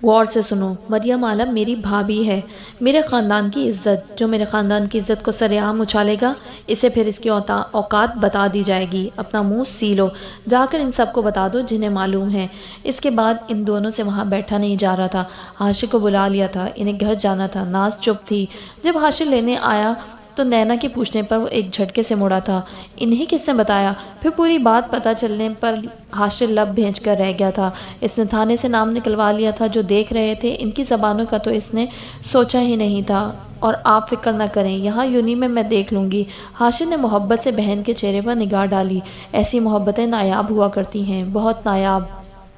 غور سے سنو، مریم عالم میری بھابھی ہے، میرے خاندان کی عزت، جو میرے خاندان کی عزت کو سرعام اچھالے گا اسے پھر اس کی اوقات بتا دی جائے گی۔ اپنا منہ سی لو، جا کر ان سب کو بتا دو جنہیں معلوم ہے۔ اس کے بعد ان دونوں سے وہاں بیٹھا نہیں جا رہا تھا۔ حاشر کو بلا لیا تھا، انہیں گھر جانا تھا۔ ناز چپ تھی۔ جب حاشر لینے آیا تو نینا کے پوچھنے پر وہ ایک جھٹکے سے مڑا تھا۔ انہیں کس نے بتایا؟ پھر پوری بات پتہ چلنے پر حاشر لب بھیج کر رہ گیا تھا۔ اس نے تھانے سے نام نکلوا لیا تھا۔ جو دیکھ رہے تھے ان کی زبانوں کا تو اس نے سوچا ہی نہیں تھا۔ اور آپ فکر نہ کریں، یہاں یونی میں دیکھ لوں گی۔ حاشر نے محبت سے بہن کے چہرے پر نگاہ ڈالی۔ ایسی محبتیں نایاب ہوا کرتی ہیں، بہت نایاب۔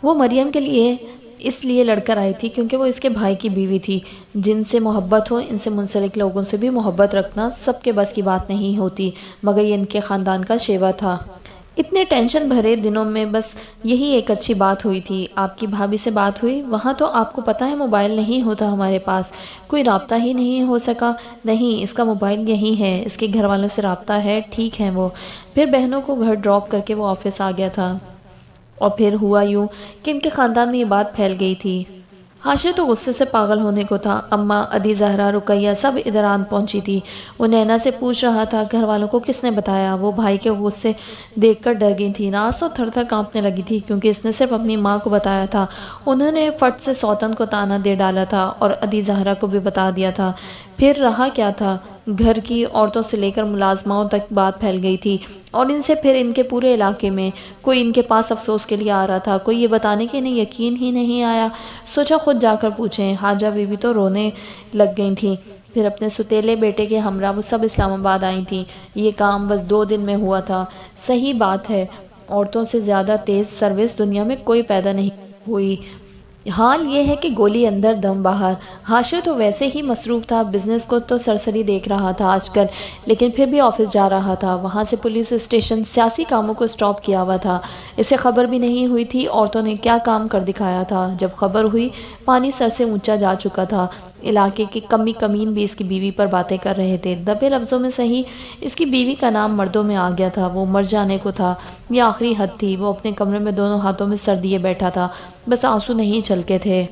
وہ مریم کے لیے اس لیے لڑ کر آئی تھی کیونکہ وہ اس کے بھائی کی بیوی تھی۔ جن سے محبت ہو، ان سے منسلک لوگوں سے بھی محبت رکھنا سب کے بس کی بات نہیں ہوتی، مگر یہ ان کے خاندان کا شیوا تھا۔ اتنے ٹینشن بھرے دنوں میں بس یہی ایک اچھی بات ہوئی تھی۔ آپ کی بھابھی سے بات ہوئی؟ وہاں تو آپ کو پتہ ہے موبائل نہیں ہوتا ہمارے پاس، کوئی رابطہ ہی نہیں ہو سکا۔ نہیں، اس کا موبائل یہی ہے، اس کے گھر والوں سے رابطہ ہے، ٹھیک ہے وہ۔ پھر بہنوں کو گھر ڈراپ کر کے وہ آفس آ گیا تھا، اور پھر ہوا یوں کہ ان کے خاندان میں یہ بات پھیل گئی تھی۔ حاشر تو غصے سے پاگل ہونے کو تھا۔ اماں، ادی زہرا، رقیہ سب ادھر آن پہنچی تھی۔ وہ نینا سے پوچھ رہا تھا گھر والوں کو کس نے بتایا؟ وہ بھائی کے غصے دیکھ کر ڈر گئی تھی۔ ناز تو تھر تھر کانپنے لگی تھی کیونکہ اس نے صرف اپنی ماں کو بتایا تھا۔ انہوں نے فٹ سے سوتن کو تانا دے ڈالا تھا اور ادی زہرا کو بھی بتا دیا تھا۔ پھر رہا کیا تھا؟ گھر کی عورتوں سے لے کر ملازماؤں تک بات پھیل گئی تھی، اور ان سے پھر ان کے پورے علاقے میں۔ کوئی ان کے پاس افسوس کے لیے آ رہا تھا، کوئی یہ بتانے کے انہیں یقین ہی نہیں آیا۔ سوچا خود جا کر پوچھیں۔ حاجہ بی بی تو رونے لگ گئی تھیں۔ پھر اپنے ستیلے بیٹے کے ہمراہ وہ سب اسلام آباد آئی تھیں۔ یہ کام بس 2 دن میں ہوا تھا۔ صحیح بات ہے، عورتوں سے زیادہ تیز سروس دنیا میں کوئی پیدا نہیں ہوئی۔ حال یہ ہے کہ گولی اندر دم باہر۔ حاشر تو ویسے ہی مصروف تھا، بزنس کو تو سرسری دیکھ رہا تھا آج کل، لیکن پھر بھی آفس جا رہا تھا۔ وہاں سے پولیس اسٹیشن سیاسی کاموں کو سٹاپ کیا ہوا تھا۔ اسے خبر بھی نہیں ہوئی تھی عورتوں نے کیا کام کر دکھایا تھا۔ جب خبر ہوئی، پانی سر سے اونچا جا چکا تھا۔ علاقے کے کمی کمین بھی اس کی بیوی پر باتیں کر رہے تھے، دبے لفظوں میں صحیح۔ اس کی بیوی کا نام مردوں میں آ گیا تھا، وہ مر جانے کو تھا، یہ آخری حد تھی۔ وہ اپنے کمرے میں دونوں ہاتھوں میں سر دیے بیٹھا تھا، بس آنسو نہیں چھلکے تھے۔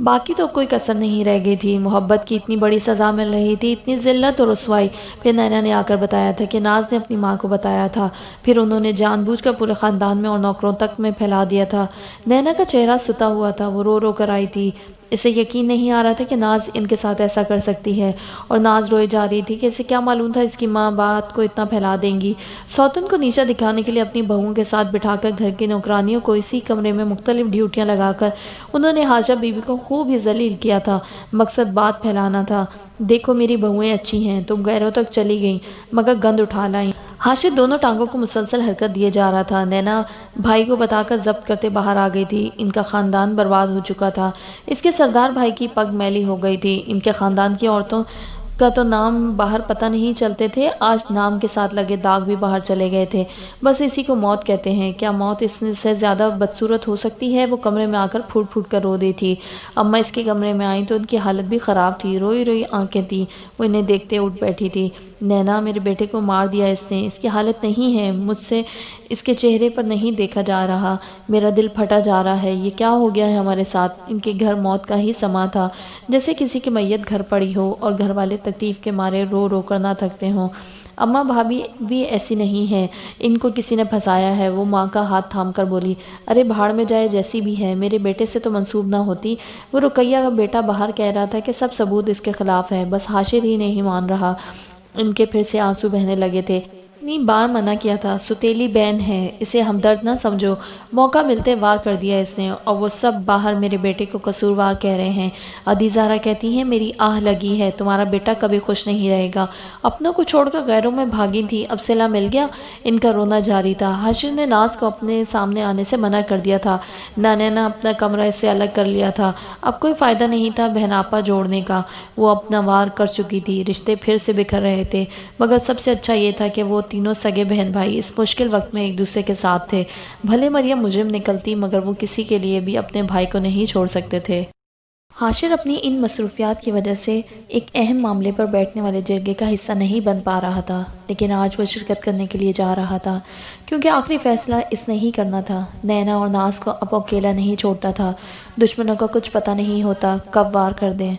باقی تو کوئی کسر نہیں رہ گئی تھی۔ محبت کی اتنی بڑی سزا مل رہی تھی، اتنی ذلت اور رسوائی۔ پھر نینا نے آ کر بتایا تھا کہ ناز نے اپنی ماں کو بتایا تھا، پھر انہوں نے جان بوجھ کر پورے خاندان میں اور نوکروں تک میں پھیلا دیا تھا۔ نینا کا چہرہ ستا ہوا تھا، وہ رو رو کر آئی تھی۔ اسے یقین نہیں آ رہا تھا کہ ناز ان کے ساتھ ایسا کر سکتی ہے، اور ناز روئے جا رہی تھی کہ اسے کیا معلوم تھا اس کی ماں بات کو اتنا پھیلا دیں گی۔ سوتن کو نیچا دکھانے کے لیے اپنی بہوؤں کے ساتھ بٹھا کر گھر کی نوکرانیوں کو اسی کمرے میں مختلف ڈیوٹیاں لگا کر انہوں نے حاجہ بی بی کو خوب ہی ذلیل کیا تھا۔ مقصد بات پھیلانا تھا۔ دیکھو میری بہوئیں اچھی ہیں، تم غیروں تک چلی گئیں مگر گند اٹھا لائیں۔ حاشر دونوں ٹانگوں کو مسلسل حرکت دیے جا رہا تھا۔ نینا بھائی کو بتا کر ضبط کرتے باہر آ گئی تھی۔ ان کا خاندان برباد ہو چکا تھا۔ اس کے سردار بھائی کی پگ میلی ہو گئی تھی۔ ان کے خاندان کی عورتوں کا تو نام باہر پتہ نہیں چلتے تھے، آج نام کے ساتھ لگے داغ بھی باہر چلے گئے تھے۔ بس اسی کو موت کہتے ہیں۔ کیا موت اس سے زیادہ بدصورت ہو سکتی ہے؟ وہ کمرے میں آ کر پھوٹ پھوٹ کر رو دی تھی۔ اماں اس کے کمرے میں آئیں تو ان کی حالت بھی خراب تھی، روئی روئی آنکھیں تھیں۔ وہ انہیں دیکھتے اٹھ بیٹھی تھی۔ نینا میرے بیٹے کو مار دیا اس نے، اس کی حالت نہیں ہے، مجھ سے اس کے چہرے پر نہیں دیکھا جا رہا، میرا دل پھٹا جا رہا ہے، یہ کیا ہو گیا ہے ہمارے ساتھ۔ ان کے گھر موت کا ہی سما تھا، جیسے کسی کی میت گھر پڑی ہو اور گھر والے تکلیف کے مارے رو رو کر نہ تھکتے ہوں۔ اماں بھابھی بھی ایسی نہیں ہیں، ان کو کسی نے پھنسایا ہے۔ وہ ماں کا ہاتھ تھام کر بولی، ارے بھاڑ میں جائے جیسی بھی ہے، میرے بیٹے سے تو منسوب نہ ہوتی۔ وہ رقیہ کا بیٹا باہر کہہ رہا تھا کہ سب ثبوت اس کے خلاف ہے، بس حاشر ہی نہیں مان رہا۔ ان کے پھر سے آنسو بہنے لگے تھے۔ اتنی بار منع کیا تھا، ستیلی بہن ہے، اسے ہمدرد نہ سمجھو۔ موقع ملتے وار کر دیا اس نے، اور وہ سب باہر میرے بیٹے کو قصوروار کہہ رہے ہیں۔ ادی زہرا کہتی ہیں میری آہ لگی ہے، تمہارا بیٹا کبھی خوش نہیں رہے گا۔ اپنوں کو چھوڑ کر غیروں میں بھاگی تھی، اب صلہ مل گیا۔ ان کا رونا جاری تھا۔ حاشر نے ناز کو اپنے سامنے آنے سے منع کر دیا تھا۔ نانا نے اپنا کمرہ اس سے الگ کر لیا تھا۔ اب کوئی فائدہ نہیں تھا بہن آپا جوڑنے کا، وہ اپنا وار کر چکی تھی، رشتے پھر سے بکھر رہے تھے۔ مگر سب سے اچھا یہ تھا کہ وہ تینوں سگے بہن بھائی اس مشکل وقت میں ایک دوسرے کے ساتھ تھے۔ بھلے مریم مجرم نکلتی، مگر وہ کسی کے لیے بھی اپنے بھائی کو نہیں چھوڑ سکتے تھے۔ حاشر اپنی ان مصروفیات کی وجہ سے ایک اہم معاملے پر بیٹھنے والے جرگے کا حصہ نہیں بن پا رہا تھا، لیکن آج وہ شرکت کرنے کے لیے جا رہا تھا، کیونکہ آخری فیصلہ اس نے ہی کرنا تھا۔ نینا اور ناز کو اب اکیلا نہیں چھوڑتا تھا، دشمنوں کا کچھ پتہ نہیں ہوتا کب وار کر دیں۔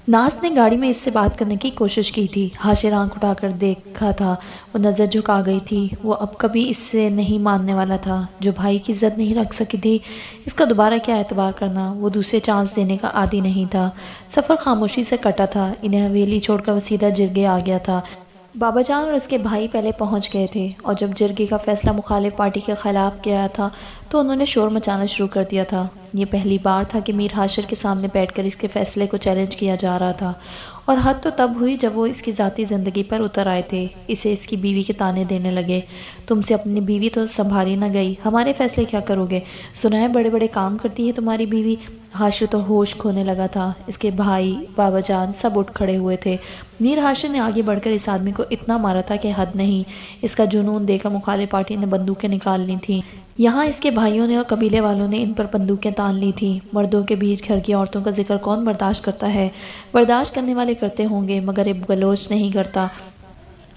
ناز نے گاڑی میں اس سے بات کرنے کی کوشش کی تھی، حاشر آنکھ اٹھا کر دیکھا تھا، وہ نظر جھکا گئی تھی۔ وہ اب کبھی اس سے نہیں ماننے والا تھا، جو بھائی کی عزت نہیں رکھ سکی تھی، اس کا دوبارہ کیا اعتبار کرنا۔ وہ دوسرے چانس دینے کا عادی نہیں تھا۔ سفر خاموشی سے کٹا تھا، انہیں حویلی چھوڑ کر وہ سیدھا جرگے آ گیا تھا۔ بابا جان اور اس کے بھائی پہلے پہنچ گئے تھے، اور جب جرگے کا فیصلہ مخالف پارٹی کے خلاف کیا تھا تو انہوں نے شور مچانا شروع کر دیا تھا۔ یہ پہلی بار تھا کہ میر حاشر کے سامنے بیٹھ کر اس کے فیصلے کو چیلنج کیا جا رہا تھا، اور حد تو تب ہوئی جب وہ اس کی ذاتی زندگی پر اتر آئے تھے، اسے اس کی بیوی کے طعنے دینے لگے۔ تم سے اپنی بیوی تو سنبھالی نہ گئی، ہمارے فیصلے کیا کرو گے؟ سنا ہے بڑے بڑے کام کرتی ہے تمہاری بیوی۔ حاشر تو ہوش کھونے لگا تھا، اس کے بھائی بابا جان سب اٹھ کھڑے ہوئے تھے۔ میر حاشر نے آگے بڑھ کر اس آدمی کو اتنا مارا تھا کہ حد نہیں، اس کا جنون دیکھ کر مخالف پارٹی نے بندوقیں نکال لی تھیں۔ یہاں اس کے بھائیوں نے اور قبیلے والوں نے ان پر بندوقیں تان لی تھیں۔ مردوں کے بیچ گھر کی عورتوں کا ذکر کون برداشت کرتا ہے؟ برداشت کرنے والے کرتے ہوں گے، مگر ایک بلوچ نہیں کرتا۔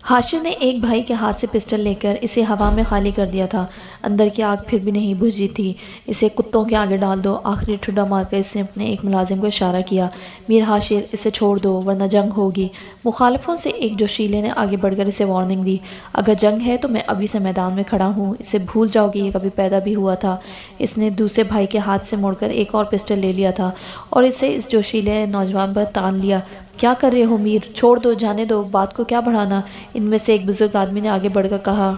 حاشر نے ایک بھائی کے ہاتھ سے پسٹل لے کر اسے ہوا میں خالی کر دیا تھا۔ اندر کی آگ پھر بھی نہیں بجھی تھی۔ اسے کتوں کے آگے ڈال دو، آخری ٹھڈا مار کر اس نے اپنے ایک ملازم کو اشارہ کیا۔ میر حاشر اسے چھوڑ دو ورنہ جنگ ہوگی۔ مخالفوں سے ایک جوشیلے نے آگے بڑھ کر اسے وارننگ دی، اگر جنگ ہے تو میں ابھی سے میدان میں کھڑا ہوں، اسے بھول جاؤ کہ یہ کبھی پیدا بھی ہوا تھا۔ اس نے دوسرے بھائی کے ہاتھ سے موڑ کر ایک اور پسٹل لے لیا تھا اور اسے اس جوشیلے نوجوان پر تان لیا۔ کیا کر رہے ہو میر؟ چھوڑ دو، جانے دو، بات کو کیا بڑھانا؟ ان میں سے ایک بزرگ آدمی نے آگے بڑھ کر کہا۔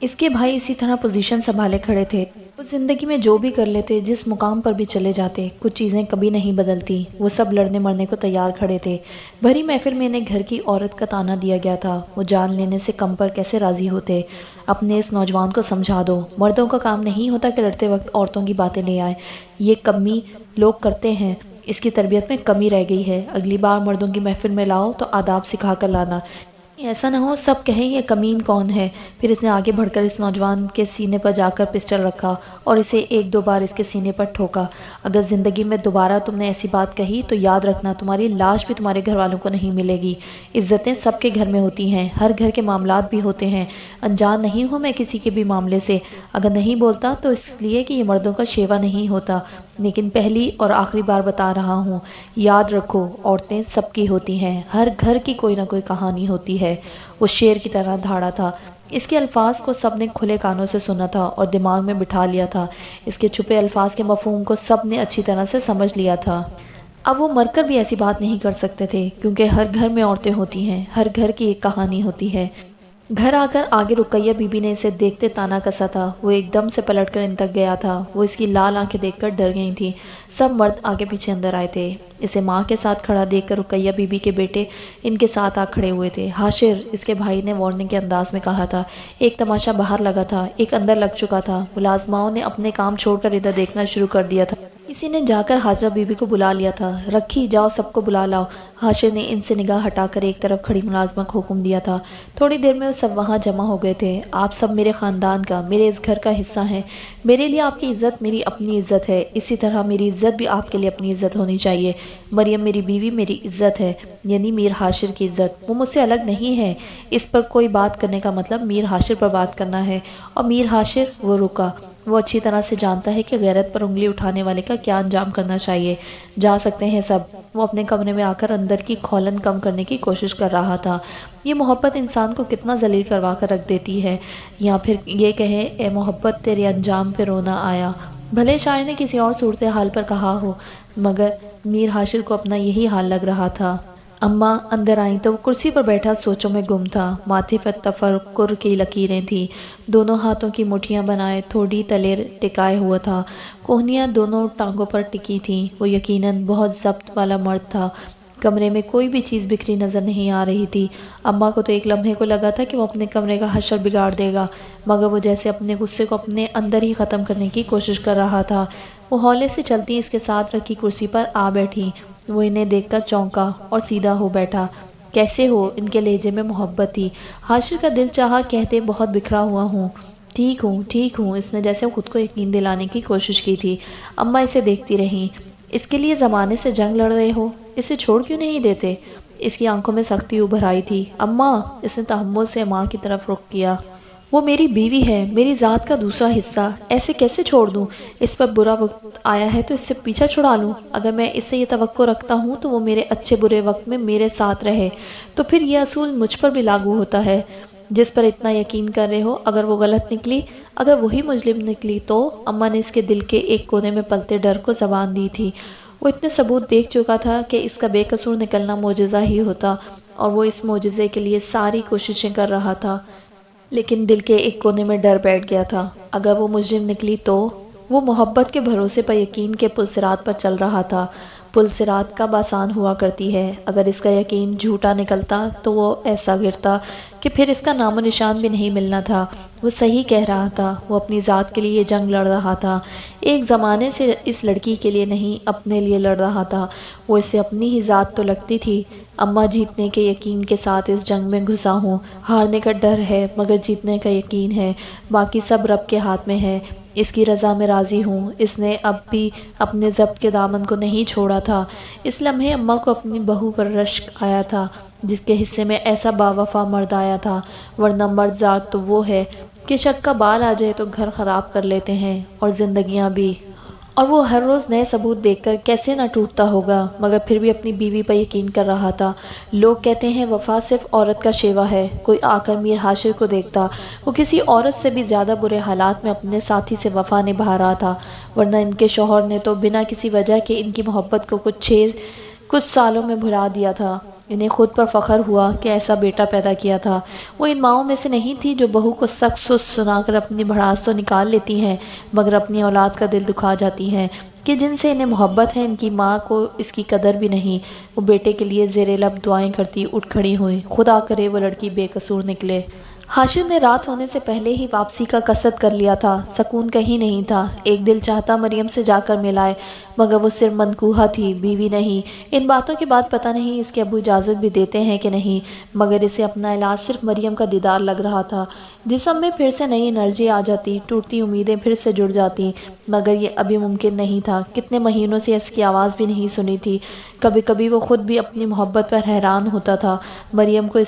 اس کے بھائی اسی طرح پوزیشن سنبھالے کھڑے تھے۔ وہ زندگی میں جو بھی کر لیتے، جس مقام پر بھی چلے جاتے، کچھ چیزیں کبھی نہیں بدلتی۔ وہ سب لڑنے مرنے کو تیار کھڑے تھے۔ بھری محفل میں انہیں گھر کی عورت کا طعنہ دیا گیا تھا، وہ جان لینے سے کم پر کیسے راضی ہوتے؟ اپنے اس نوجوان کو سمجھا دو، مردوں کا کام نہیں ہوتا کہ لڑتے وقت عورتوں کی باتیں لے آئیں، یہ کمی لوگ کرتے ہیں، اس کی تربیت میں کمی رہ گئی ہے، اگلی بار مردوں کی محفل میں لاؤ تو آداب سکھا کر لانا، ایسا نہ ہو سب کہیں یہ کمین کون ہے۔ پھر اس نے آگے بڑھ کر اس نوجوان کے سینے پر جا کر پسٹل رکھا اور اسے ایک دو بار اس کے سینے پر ٹھوکا۔ اگر زندگی میں دوبارہ تم نے ایسی بات کہی تو یاد رکھنا تمہاری لاش بھی تمہارے گھر والوں کو نہیں ملے گی۔ عزتیں سب کے گھر میں ہوتی ہیں، ہر گھر کے معاملات بھی ہوتے ہیں، انجان نہیں ہوں میں کسی کے بھی معاملے سے۔ اگر نہیں بولتا تو اس لیے کہ یہ مردوں کا شیوا نہیں ہوتا، لیکن پہلی اور آخری بار بتا رہا ہوں، یاد رکھو عورتیں سب کی ہوتی ہیں، ہر گھر کی کوئی نہ کوئی کہانی ہوتی ہے۔ وہ شیر کی طرح دھاڑا تھا۔ اس کے الفاظ کو سب نے کھلے کانوں سے سنا تھا اور دماغ میں بٹھا لیا تھا۔ اس کے چھپے الفاظ کے مفہوم کو سب نے اچھی طرح سے سمجھ لیا تھا۔ اب وہ مر کر بھی ایسی بات نہیں کر سکتے تھے، کیونکہ ہر گھر میں عورتیں ہوتی ہیں، ہر گھر کی ایک کہانی ہوتی ہے۔ گھر آ کر آگے رقیہ بی بی نے اسے دیکھتے تانا کسا تھا۔ وہ ایک دم سے پلٹ کر ان تک گیا تھا۔ وہ اس کی لال آنکھیں دیکھ کر ڈر گئی تھیں۔ سب مرد آگے پیچھے اندر آئے تھے۔ اسے ماں کے ساتھ کھڑا دیکھ کر رقیہ بی بی کے بیٹے ان کے ساتھ آ کھڑے ہوئے تھے۔ حاشر، اس کے بھائی نے وارننگ کے انداز میں کہا تھا۔ ایک تماشا باہر لگا تھا، ایک اندر لگ چکا تھا۔ ملازماؤں نے اپنے کام چھوڑ کر ادھر دیکھنا شروع کر دیا تھا۔ کسی نے جا کر حاجرہ بی بی کو بلا لیا تھا۔ رکھی، جاؤ سب کو بلا لاؤ۔ حاشر نے ان سے نگاہ ہٹا کر ایک طرف کھڑی ملازمہ کو حکم دیا تھا۔ تھوڑی دیر میں وہ سب وہاں جمع ہو گئے تھے۔ آپ سب میرے خاندان کا، میرے اس گھر کا حصہ ہیں۔ میرے لیے آپ کی عزت میری اپنی عزت ہے، اسی طرح میری عزت بھی آپ کے لیے اپنی عزت ہونی چاہیے۔ مریم میری بیوی میری عزت ہے، یعنی میر حاشر کی عزت، وہ مجھ سے الگ نہیں ہے۔ اس پر کوئی بات کرنے کا مطلب میر حاشر پر بات کرنا ہے۔ اور میر حاشر وہ رکا۔ وہ اچھی طرح سے جانتا ہے کہ غیرت پر انگلی اٹھانے والے کا کیا انجام کرنا چاہیے۔ جا سکتے ہیں سب۔ وہ اپنے کمرے میں آ کر اندر کی کھولن کم کرنے کی کوشش کر رہا تھا۔ یہ محبت انسان کو کتنا ذلیل کروا کر رکھ دیتی ہے، یا پھر یہ کہیں اے محبت تیرے انجام پہ رونا آیا۔ بھلے شاعر نے کسی اور صورتحال پر کہا ہو، مگر میر حاشر کو اپنا یہی حال لگ رہا تھا۔ اماں اندر آئیں تو وہ کرسی پر بیٹھا سوچوں میں گم تھا۔ ماتھے پر تفکر کی لکیریں تھیں، دونوں ہاتھوں کی مٹھیاں بنائے تھوڑی تلے ٹکائے ہوا تھا، کوہنیاں دونوں ٹانگوں پر ٹکی تھیں۔ وہ یقیناً بہت ضبط والا مرد تھا۔ کمرے میں کوئی بھی چیز بکھری نظر نہیں آ رہی تھی۔ اماں کو تو ایک لمحے کو لگا تھا کہ وہ اپنے کمرے کا حشر بگاڑ دے گا، مگر وہ جیسے اپنے غصے کو اپنے اندر ہی ختم کرنے کی کوشش کر رہا تھا۔ وہ ہولے سے چلتی اس کے ساتھ رکھی کرسی پر آ بیٹھی۔ وہ انہیں دیکھ کر چونکا اور سیدھا ہو بیٹھا۔ کیسے ہو؟ ان کے لہجے میں محبت تھی۔ حاشر کا دل چاہا کہتے بہت بکھرا ہوا ہوں۔ ٹھیک ہوں ٹھیک ہوں، اس نے جیسے خود کو یقین دلانے کی کوشش کی تھی۔ اماں اسے دیکھتی رہیں۔ اس کے لیے زمانے سے جنگ لڑ رہے ہو، اسے چھوڑ کیوں نہیں دیتے؟ اس کی آنکھوں میں سختی ابھر آئی تھی۔ اماں، اس نے تحمل سے ماں کی طرف رخ کیا۔ وہ میری بیوی ہے، میری ذات کا دوسرا حصہ، ایسے کیسے چھوڑ دوں؟ اس پر برا وقت آیا ہے تو اس سے پیچھا چھڑا لوں؟ اگر میں اس سے یہ توقع رکھتا ہوں تو وہ میرے اچھے برے وقت میں میرے ساتھ رہے، تو پھر یہ اصول مجھ پر بھی لاگو ہوتا ہے۔ جس پر اتنا یقین کر رہے ہو، اگر وہ غلط نکلی، اگر وہی مجرم نکلی تو؟ اماں نے اس کے دل کے ایک کونے میں پلتے ڈر کو زبان دی تھی۔ وہ اتنے ثبوت دیکھ چکا تھا کہ اس کا بے قصور نکلنا معجزہ ہی ہوتا، اور وہ اس معجزے کے لیے ساری کوششیں کر رہا تھا، لیکن دل کے ایک کونے میں ڈر بیٹھ گیا تھا۔ اگر وہ مجرم نکلی تو؟ وہ محبت کے بھروسے پر یقین کے پلسرات پر چل رہا تھا۔ پلسرات کب آسان ہوا کرتی ہے، اگر اس کا یقین جھوٹا نکلتا تو وہ ایسا گرتا کہ پھر اس کا نام و نشان بھی نہیں ملنا تھا۔ وہ صحیح کہہ رہا تھا، وہ اپنی ذات کے لیے یہ جنگ لڑ رہا تھا، ایک زمانے سے اس لڑکی کے لیے نہیں، اپنے لیے لڑ رہا تھا۔ وہ اسے اپنی ہی ذات تو لگتی تھی۔ اماں، جیتنے کے یقین کے ساتھ اس جنگ میں گھسا ہوں۔ ہارنے کا ڈر ہے مگر جیتنے کا یقین ہے، باقی سب رب کے ہاتھ میں ہے۔ اس کی رضا میں راضی ہوں۔ اس نے اب بھی اپنے ضبط کے دامن کو نہیں چھوڑا تھا۔ اس لمحے اماں کو اپنی بہو پر رشک آیا تھا، جس کے حصے میں ایسا باوفا مرد آیا تھا، ورنہ مرد ذات تو وہ ہے کہ شک کا بال آ جائے تو گھر خراب کر لیتے ہیں، اور زندگیاں بھی۔ اور وہ ہر روز نئے ثبوت دیکھ کر کیسے نہ ٹوٹتا ہوگا، مگر پھر بھی اپنی بیوی پر یقین کر رہا تھا۔ لوگ کہتے ہیں وفا صرف عورت کا شیوا ہے۔ کوئی آ کر میر حاشر کو دیکھتا، وہ کسی عورت سے بھی زیادہ برے حالات میں اپنے ساتھی سے وفا نبھا رہا تھا، ورنہ ان کے شوہر نے تو بنا کسی وجہ کے ان کی محبت کو کچھ سالوں میں بھلا دیا تھا۔ انہیں خود پر فخر ہوا کہ ایسا بیٹا پیدا کیا تھا۔ وہ ان ماؤں میں سے نہیں تھی جو بہو کو سخت سست سنا کر اپنی بھڑاس تو نکال لیتی ہیں، مگر اپنی اولاد کا دل دکھا جاتی ہیں، کہ جن سے انہیں محبت ہے ان کی ماں کو اس کی قدر بھی نہیں۔ وہ بیٹے کے لیے زیر لب دعائیں کرتی اٹھ کھڑی ہوئی، خدا کرے وہ لڑکی بے قصور نکلے۔ حاشر نے رات ہونے سے پہلے ہی واپسی کا قصد کر لیا تھا۔ سکون کہیں نہیں تھا۔ ایک دل چاہتا مریم سے جا کر مل آئے، مگر وہ صرف منکوحہ تھی، بیوی نہیں۔ ان باتوں کے بعد پتہ نہیں اس کے ابو اجازت بھی دیتے ہیں کہ نہیں، مگر اسے اپنا علاج صرف مریم کا دیدار لگ رہا تھا۔ جسم میں پھر سے نئی انرجی آ جاتی، ٹوٹتی امیدیں پھر سے جڑ جاتی، مگر یہ ابھی ممکن نہیں تھا۔ کتنے مہینوں سے اس کی آواز بھی نہیں سنی تھی۔ کبھی کبھی وہ خود بھی اپنی محبت پر حیران ہوتا تھا۔ مریم کو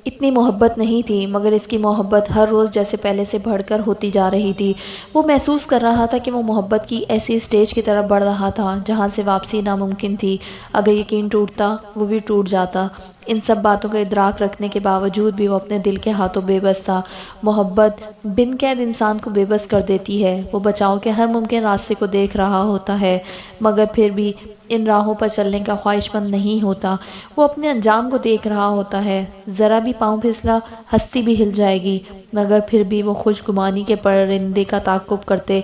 اتنی محبت نہیں تھی، مگر اس کی محبت ہر روز جیسے پہلے سے بڑھ کر ہوتی جا رہی تھی۔ وہ محسوس کر رہا تھا کہ وہ محبت کی ایسی اسٹیج کی طرف بڑھ رہا تھا جہاں سے واپسی ناممکن تھی۔ اگر یقین ٹوٹتا، وہ بھی ٹوٹ جاتا۔ ان سب باتوں کا ادراک رکھنے کے باوجود بھی وہ اپنے دل کے ہاتھوں بے بس تھا۔ محبت بن قید انسان کو بے بس کر دیتی ہے۔ وہ بچاؤ کے ہر ممکن راستے کو دیکھ رہا ہوتا ہے، مگر پھر بھی ان راہوں پر چلنے کا خواہش مند نہیں ہوتا۔ وہ اپنے انجام کو دیکھ رہا ہوتا ہے۔ ذرا بھی پاؤں پھسلا، ہستی بھی ہل جائے گی، مگر پھر بھی وہ خوش گمانی کے پرندے کا تعاقب کرتے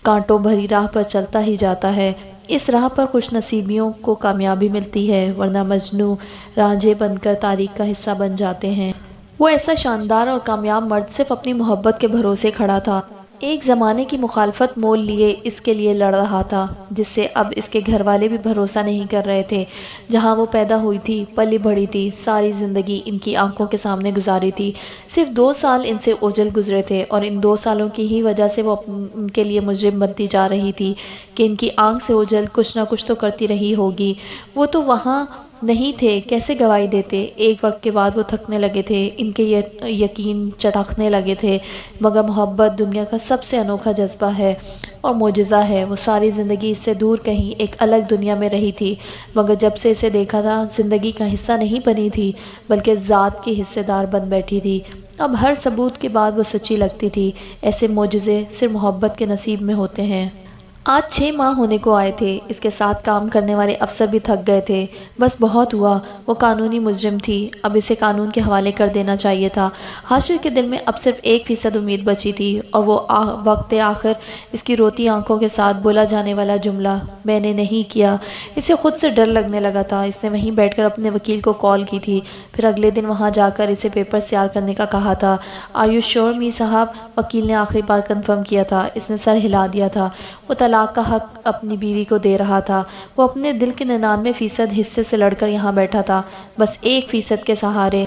کانٹوں بھری راہ پر چلتا ہی جاتا ہے۔ اس راہ پر خوش نصیبیوں کو کامیابی ملتی ہے، ورنہ مجنوں رانجھے بن کر تاریخ کا حصہ بن جاتے ہیں۔ وہ ایسا شاندار اور کامیاب مرد صرف اپنی محبت کے بھروسے کھڑا تھا۔ ایک زمانے کی مخالفت مول لیے اس کے لیے لڑ رہا تھا، جس سے اب اس کے گھر والے بھی بھروسہ نہیں کر رہے تھے۔ جہاں وہ پیدا ہوئی تھی، پلی بڑھی تھی، ساری زندگی ان کی آنکھوں کے سامنے گزاری تھی، صرف 2 سال ان سے اوجھل گزرے تھے، اور ان 2 سالوں کی ہی وجہ سے وہ ان کے لیے مجرم بنتی جا رہی تھی کہ ان کی آنکھ سے اوجھل کچھ نہ کچھ تو کرتی رہی ہوگی۔ وہ تو وہاں نہیں تھے، کیسے گواہی دیتے؟ ایک وقت کے بعد وہ تھکنے لگے تھے، ان کے یقین چٹکنے لگے تھے، مگر محبت دنیا کا سب سے انوکھا جذبہ ہے اور معجزہ ہے۔ وہ ساری زندگی اس سے دور کہیں ایک الگ دنیا میں رہی تھی، مگر جب سے اسے دیکھا تھا زندگی کا حصہ نہیں بنی تھی بلکہ ذات کی حصے دار بن بیٹھی تھی۔ اب ہر ثبوت کے بعد وہ سچی لگتی تھی۔ ایسے معجزے صرف محبت کے نصیب میں ہوتے ہیں۔ آج 6 ماہ ہونے کو آئے تھے، اس کے ساتھ کام کرنے والے افسر بھی تھک گئے تھے۔ بس بہت ہوا، وہ قانونی مجرم تھی، اب اسے قانون کے حوالے کر دینا چاہیے تھا۔ حاشر کے دل میں اب صرف 1% امید بچی تھی، اور وہ وقت آخر اس کی روتی آنکھوں کے ساتھ بولا جانے والا جملہ، میں نے نہیں کیا۔ اسے خود سے ڈر لگنے لگا تھا۔ اس نے وہیں بیٹھ کر اپنے وکیل کو کال کی تھی، پھر اگلے دن وہاں جا کر اسے پیپر تیار کرنے کا کہا تھا۔ آر یو شیور می صاحب؟ وکیل نے آخری بار کنفرم کیا تھا۔ اس نے سر ہلا دیا تھا۔ وہ طلاق کا حق اپنی بیوی کو دے رہا تھا۔ وہ اپنے دل کے 99% حصے سے لڑ کر یہاں بیٹھا تھا، بس 1% کے سہارے۔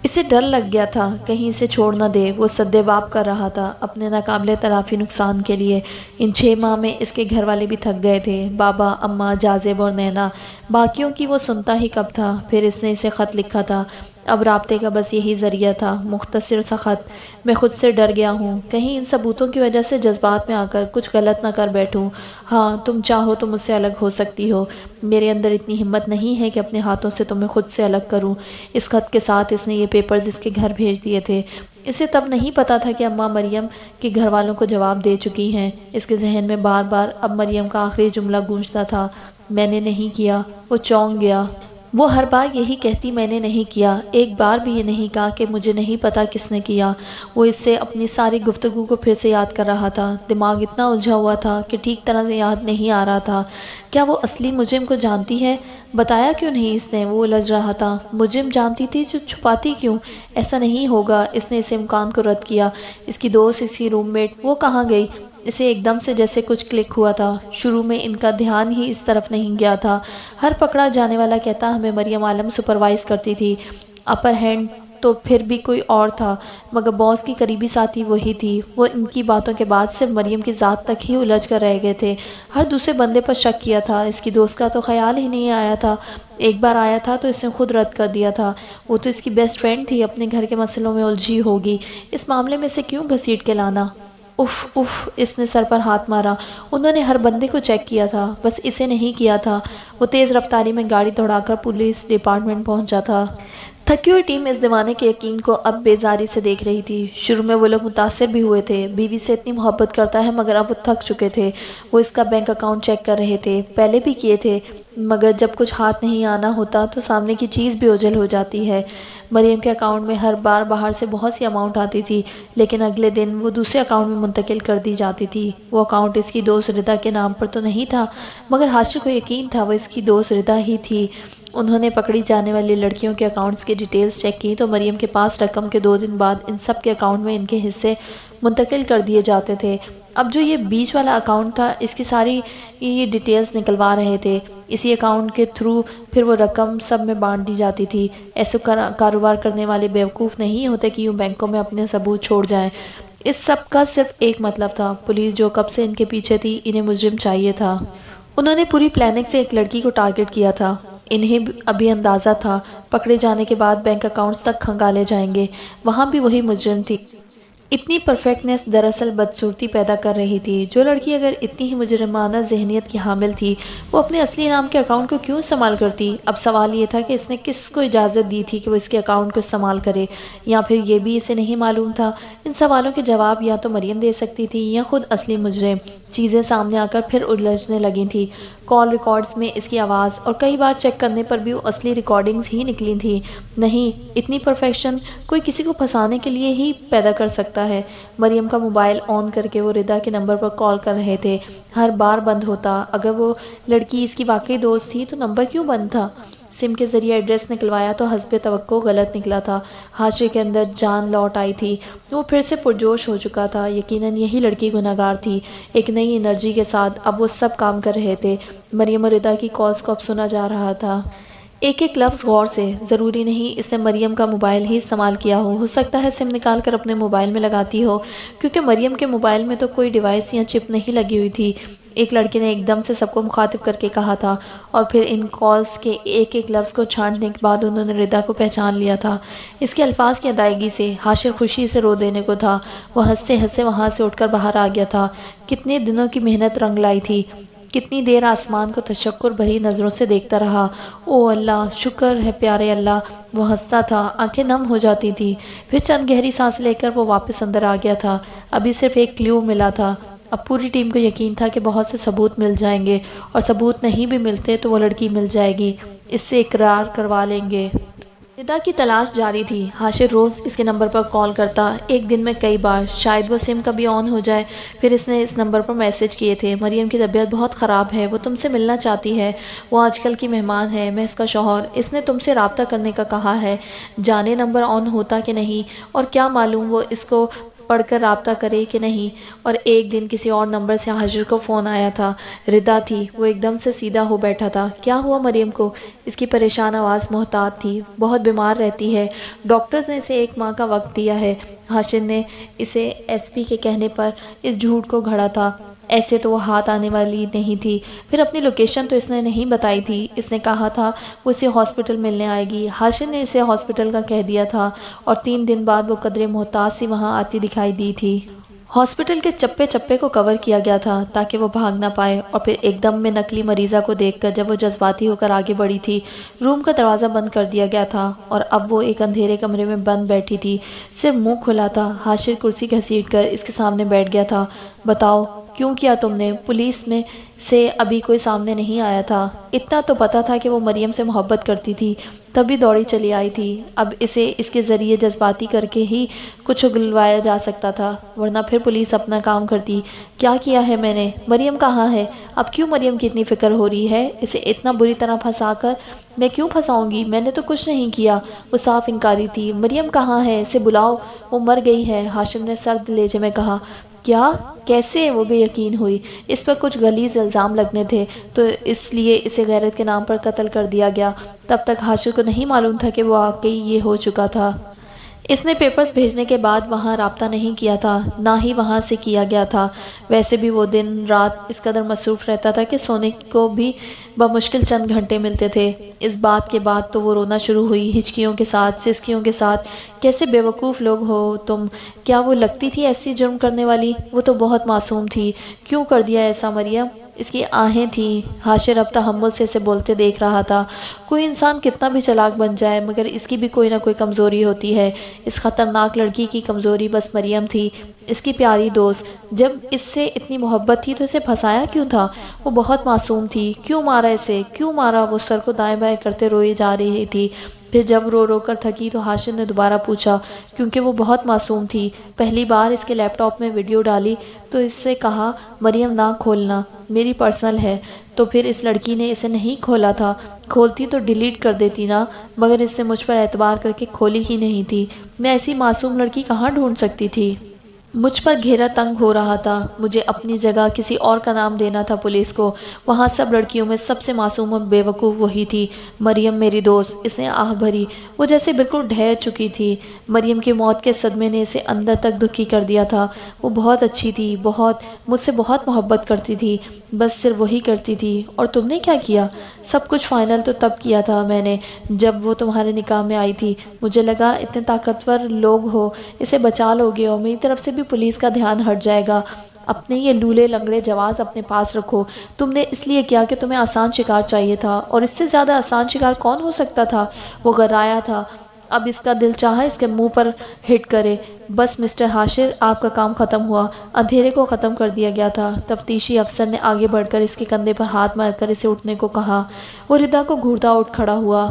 اسے ڈر لگ گیا تھا کہیں اسے چھوڑ نہ دے۔ وہ سدے باب کر رہا تھا اپنے ناقابل تلافی نقصان کے لیے۔ ان 6 ماہ میں اس کے گھر والے بھی تھک گئے تھے، بابا، اماں، جازب اور نینا۔ باقیوں کی وہ سنتا ہی کب تھا؟ پھر اس نے اسے خط لکھا تھا۔ اب رابطے کا بس یہی ذریعہ تھا، مختصر سا خط: میں خود سے ڈر گیا ہوں، کہیں ان ثبوتوں کی وجہ سے جذبات میں آ کر کچھ غلط نہ کر بیٹھوں۔ ہاں، تم چاہو تو مجھ سے الگ ہو سکتی ہو، میرے اندر اتنی ہمت نہیں ہے کہ اپنے ہاتھوں سے تمہیں خود سے الگ کروں۔ اس خط کے ساتھ اس نے یہ پیپرز اس کے گھر بھیج دیے تھے۔ اسے تب نہیں پتا تھا کہ اماں مریم کے گھر والوں کو جواب دے چکی ہیں۔ اس کے ذہن میں بار بار اب مریم کا آخری جملہ گونجتا تھا، میں نے نہیں کیا۔ وہ چونک گیا۔ وہ ہر بار یہی کہتی، میں نے نہیں کیا، ایک بار بھی یہ نہیں کہا کہ مجھے نہیں پتا کس نے کیا۔ وہ اس سے اپنی ساری گفتگو کو پھر سے یاد کر رہا تھا۔ دماغ اتنا الجھا ہوا تھا کہ ٹھیک طرح سے یاد نہیں آ رہا تھا۔ کیا وہ اصلی مجرم کو جانتی ہے؟ بتایا کیوں نہیں اس نے؟ وہ الجھ رہا تھا۔ مجرم جانتی تھی جو چھپاتی کیوں؟ ایسا نہیں ہوگا۔ اس نے اس امکان کو رد کیا۔ اس کی دوست، اس کی روم میٹ، وہ کہاں گئی؟ اسے ایک دم سے جیسے کچھ کلک ہوا تھا۔ شروع میں ان کا دھیان ہی اس طرف نہیں گیا تھا۔ ہر پکڑا جانے والا کہتا ہمیں مریم عالم سپروائز کرتی تھی، اپر ہینڈ تو پھر بھی کوئی اور تھا، مگر باس کی قریبی ساتھی وہی تھی۔ وہ ان کی باتوں کے بعد صرف مریم کی ذات تک ہی الجھ کر رہ گئے تھے۔ ہر دوسرے بندے پر شک کیا تھا، اس کی دوست کا تو خیال ہی نہیں آیا تھا۔ ایک بار آیا تھا تو اس نے خود رد کر دیا تھا۔ وہ تو اس کی بیسٹ فرینڈ تھی، اپنے گھر کے مسئلوں میں الجھی ہوگی، اس معاملے میں سے کیوں گھسیٹ کے لانا؟ اف اف، اس نے سر پر ہاتھ مارا۔ انہوں نے ہر بندے کو چیک کیا تھا، بس اسے نہیں کیا تھا۔ وہ تیز رفتاری میں گاڑی دوڑا کر پولیس ڈپارٹمنٹ پہنچا تھا۔ تھکی ہوئی ٹیم اس دیوانے کے یقین کو اب بیزاری سے دیکھ رہی تھی۔ شروع میں وہ لوگ متاثر بھی ہوئے تھے، بیوی سے اتنی محبت کرتا ہے، مگر اب وہ تھک چکے تھے۔ وہ اس کا بینک اکاؤنٹ چیک کر رہے تھے، پہلے بھی کیے تھے، مگر جب کچھ ہاتھ نہیں آنا ہوتا تو سامنے کی چیز بھی اوجھل ہو جاتی ہے۔ مریم کے اکاؤنٹ میں ہر بار باہر سے بہت سی اماؤنٹ آتی تھی، لیکن اگلے دن وہ دوسرے اکاؤنٹ میں منتقل کر دی جاتی تھی۔ وہ اکاؤنٹ اس کی دوست ردا کے نام پر تو نہیں تھا، مگر حاشر کو یقین تھا وہ اس کی دوست ردا ہی تھی۔ انہوں نے پکڑی جانے والی لڑکیوں کے اکاؤنٹس کی ڈیٹیلز چیک کی تو مریم کے پاس رقم کے 2 دن بعد ان سب کے اکاؤنٹ میں ان کے حصے منتقل کر دیے جاتے تھے۔ اب جو یہ بیچ والا اکاؤنٹ تھا، اس کی ساری یہ ڈیٹیلز نکلوا رہے تھے۔ اسی اکاؤنٹ کے تھرو پھر وہ رقم سب میں بانٹ دی جاتی تھی۔ ایسے کاروبار کرنے والے بیوقوف نہیں ہوتے کہ یوں بینکوں میں اپنے ثبوت چھوڑ جائیں۔ اس سب کا صرف ایک مطلب تھا، پولیس جو کب سے ان کے پیچھے تھی، انہیں مجرم چاہیے تھا۔ انہوں نے پوری پلاننگ سے ایک لڑکی کو ٹارگٹ کیا تھا۔ انہیں ابھی اندازہ تھا پکڑے جانے کے بعد بینک اکاؤنٹس تک کھنگالے جائیں گے، وہاں بھی وہی مجرم تھی۔ اتنی پرفیکٹنیس دراصل بدصورتی پیدا کر رہی تھی۔ جو لڑکی اگر اتنی ہی مجرمانہ ذہنیت کی حامل تھی، وہ اپنے اصلی نام کے اکاؤنٹ کو کیوں استعمال کرتی؟ اب سوال یہ تھا کہ اس نے کس کو اجازت دی تھی کہ وہ اس کے اکاؤنٹ کو استعمال کرے، یا پھر یہ بھی اسے نہیں معلوم تھا؟ ان سوالوں کے جواب یا تو مریم دے سکتی تھی یا خود اصلی مجرم۔ چیزیں سامنے آ کر پھر الجھنے لگی تھی۔ کال ریکارڈز میں اس کی آواز، اور کئی بار چیک کرنے پر بھی وہ اصلی ریکارڈنگز ہی نکلی تھی۔ نہیں، اتنی پرفیکشن کوئی کسی کو پھنسانے کے لیے ہی پیدا کر سکتا ہے۔ مریم کا موبائل آن کر کے وہ ردا کے نمبر پر کال کر رہے تھے، ہر بار بند ہوتا۔ اگر وہ لڑکی اس کی واقعی دوست تھی تو نمبر کیوں بند تھا؟ سم کے ذریعے ایڈریس نکلوایا تو حسب توقع غلط نکلا تھا۔ حاشر کے اندر جان لوٹ آئی تھی، وہ پھر سے پرجوش ہو چکا تھا۔ یقیناً یہی لڑکی گنہگار تھی۔ ایک نئی انرجی کے ساتھ اب وہ سب کام کر رہے تھے۔ مریم اور ردا کی کالز کو اب سنا جا رہا تھا، ایک ایک لفظ غور سے۔ ضروری نہیں اس نے مریم کا موبائل ہی استعمال کیا ہو سکتا ہے سم نکال کر اپنے موبائل میں لگاتی ہو، کیونکہ مریم کے موبائل میں تو کوئی ڈیوائس یا چپ نہیں لگی ہوئی تھی۔ ایک لڑکے نے ایک دم سے سب کو مخاطب کر کے کہا تھا، اور پھر ان کالز کے ایک ایک لفظ کو چھانٹنے کے بعد انہوں نے ردا کو پہچان لیا تھا۔ اس کے الفاظ کی ادائیگی سے حاشر خوشی سے رو دینے کو تھا۔ وہ ہنستے ہنستے وہاں سے اٹھ کر باہر آ گیا تھا۔ کتنے دنوں کی محنت رنگ لائی تھی، کتنی دیر آسمان کو تشکر بھری نظروں سے دیکھتا رہا۔ او اللہ، شکر ہے پیارے اللہ، وہ ہنستا تھا، آنکھیں نم ہو جاتی تھی۔ پھر چند گہری سانس لے کر وہ واپس اندر آ گیا تھا۔ ابھی صرف ایک کلیو ملا تھا۔ اب پوری ٹیم کو یقین تھا کہ بہت سے ثبوت مل جائیں گے، اور ثبوت نہیں بھی ملتے تو وہ لڑکی مل جائے گی، اس سے اقرار کروا لیں گے۔ ندا کی تلاش جاری تھی۔ حاشر روز اس کے نمبر پر کال کرتا، ایک دن میں کئی بار، شاید وہ سم کبھی آن ہو جائے۔ پھر اس نے اس نمبر پر میسج کیے تھے، مریم کی طبیعت بہت خراب ہے، وہ تم سے ملنا چاہتی ہے، وہ آج کل کی مہمان ہے، میں اس کا شوہر، اس نے تم سے رابطہ کرنے کا کہا ہے، جانے نمبر آن ہوتا کہ نہیں، اور کیا معلوم وہ اس کو پڑھ کر رابطہ کرے کہ نہیں۔ اور ایک دن کسی اور نمبر سے حاشر کو فون آیا تھا، ردا تھی، وہ ایک دم سے سیدھا ہو بیٹھا تھا۔ کیا ہوا مریم کو؟ اس کی پریشان آواز محتاط تھی۔ بہت بیمار رہتی ہے، ڈاکٹرز نے اسے 1 ماہ کا وقت دیا ہے۔ حاشر نے اسے ایس پی کے کہنے پر اس جھوٹ کو گھڑا تھا، ایسے تو وہ ہاتھ آنے والی نہیں تھی۔ پھر اپنی لوکیشن تو اس نے نہیں بتائی تھی، اس نے کہا تھا وہ اسے ہاسپٹل ملنے آئے گی۔ حاشر نے اسے ہاسپٹل کا کہہ دیا تھا، اور 3 دن بعد وہ قدرے محتاط سی وہاں آتی دکھائی دی تھی۔ ہاسپٹل کے چپے چپے کو کور کیا گیا تھا تاکہ وہ بھاگ نہ پائے، اور پھر ایک دم میں نقلی مریضہ کو دیکھ کر جب وہ جذباتی ہو کر آگے بڑھی تھی، روم کا دروازہ بند کر دیا گیا تھا، اور اب وہ ایک اندھیرے کمرے میں بند بیٹھی تھی، صرف منہ کھلا تھا۔ حاشر کرسی گھسیٹ کر اس کے سامنے بیٹھ گیا تھا۔ بتاؤ کیوں کیا تم نے؟ پولیس میں سے ابھی کوئی سامنے نہیں آیا تھا۔ اتنا تو پتا تھا کہ وہ مریم سے محبت کرتی تھی، تبھی دوڑی چلی آئی تھی۔ اب اسے اس کے ذریعے جذباتی کر کے ہی کچھ اگلوایا جا سکتا تھا، ورنہ پھر پولیس اپنا کام کرتی۔ کیا کیا ہے میں نے؟ مریم کہاں ہے؟ اب کیوں مریم کی اتنی فکر ہو رہی ہے؟ اسے اتنا بری طرح پھنسا کر میں کیوں پھنساؤں گی؟ میں نے تو کچھ نہیں کیا۔ وہ صاف انکاری تھی۔ مریم کہاں ہے؟ اسے بلاؤ، وہ مر گئی ہے، حاشر نے سرد لہجے میں کہا۔ کیا؟ کیسے؟ وہ بے یقین ہوئی۔ اس پر کچھ غلیظ الزام لگنے تھے، تو اس لیے اسے غیرت کے نام پر قتل کر دیا گیا۔ تب تک حاشر کو نہیں معلوم تھا کہ وہ واقعی یہ ہو چکا تھا۔ اس نے پیپرز بھیجنے کے بعد وہاں رابطہ نہیں کیا تھا، نہ ہی وہاں سے کیا گیا تھا۔ ویسے بھی وہ دن رات اس قدر مصروف رہتا تھا کہ سونے کو بھی بمشکل چند گھنٹے ملتے تھے۔ اس بات کے بعد تو وہ رونا شروع ہوئی، ہچکیوں کے ساتھ، سسکیوں کے ساتھ۔ کیسے بیوقوف لوگ ہو تم! کیا وہ لگتی تھی ایسی جرم کرنے والی؟ وہ تو بہت معصوم تھی۔ کیوں کر دیا ایسا مریم؟ اس کی آہیں تھیں۔ حاشر اب تحمل سے اسے بولتے دیکھ رہا تھا۔ کوئی انسان کتنا بھی چالاک بن جائے، مگر اس کی بھی کوئی نہ کوئی کمزوری ہوتی ہے۔ اس خطرناک لڑکی کی کمزوری بس مریم تھی، اس کی پیاری دوست۔ جب اس سے اتنی محبت تھی تو اسے پھنسایا کیوں تھا؟ وہ بہت معصوم تھی۔ کیوں مارا اسے؟ کیوں مارا؟ وہ سر کو دائیں بائیں کرتے روئی جا رہی تھی۔ پھر جب رو رو کر تھکی تو حاشر نے دوبارہ پوچھا، کیونکہ وہ بہت معصوم تھی۔ پہلی بار اس کے لیپ ٹاپ میں ویڈیو ڈالی تو اس سے کہا، مریم نہ کھولنا، میری پرسنل ہے۔ تو پھر اس لڑکی نے اسے نہیں کھولا تھا، کھولتی تو ڈیلیٹ کر دیتی نا، مگر اس نے مجھ پر اعتبار کر کے کھولی ہی نہیں تھی۔ میں ایسی معصوم لڑکی کہاں ڈھونڈ سکتی تھی؟ مجھ پر گھیرا تنگ ہو رہا تھا، مجھے اپنی جگہ کسی اور کا نام دینا تھا پولیس کو۔ وہاں سب لڑکیوں میں سب سے معصوم اور بے وقوف وہی تھی، مریم میری دوست۔ اس نے آہ بھری، وہ جیسے بالکل ڈھہ چکی تھی۔ مریم کی موت کے صدمے نے اسے اندر تک دکھی کر دیا تھا۔ وہ بہت اچھی تھی، بہت، مجھ سے بہت محبت کرتی تھی، بس صرف وہی کرتی تھی۔ اور تم نے کیا کیا؟ سب کچھ فائنل تو تب کیا تھا میں نے جب وہ تمہارے نکاح میں آئی تھی۔ مجھے لگا اتنے طاقتور لوگ ہو، اسے بچا لوگے، اور میری طرف سے بھی پولیس کا دھیان ہٹ جائے گا۔ اپنے یہ لولے لنگڑے جواز اپنے پاس رکھو۔ تم نے اس لیے کیا کہ تمہیں آسان شکار چاہیے تھا، اور اس سے زیادہ آسان شکار کون ہو سکتا تھا؟ وہ غرایا تھا، اب اس کا دل چاہا اس کے منہ پر ہٹ کرے۔ بس مسٹر حاشر، آپ کا کام ختم ہوا۔ اندھیرے کو ختم کر دیا گیا تھا۔ تفتیشی افسر نے آگے بڑھ کر اس کے کندھے پر ہاتھ مار کر اسے اٹھنے کو کہا۔ وہ ردا کو گھورتا اٹھ کھڑا ہوا۔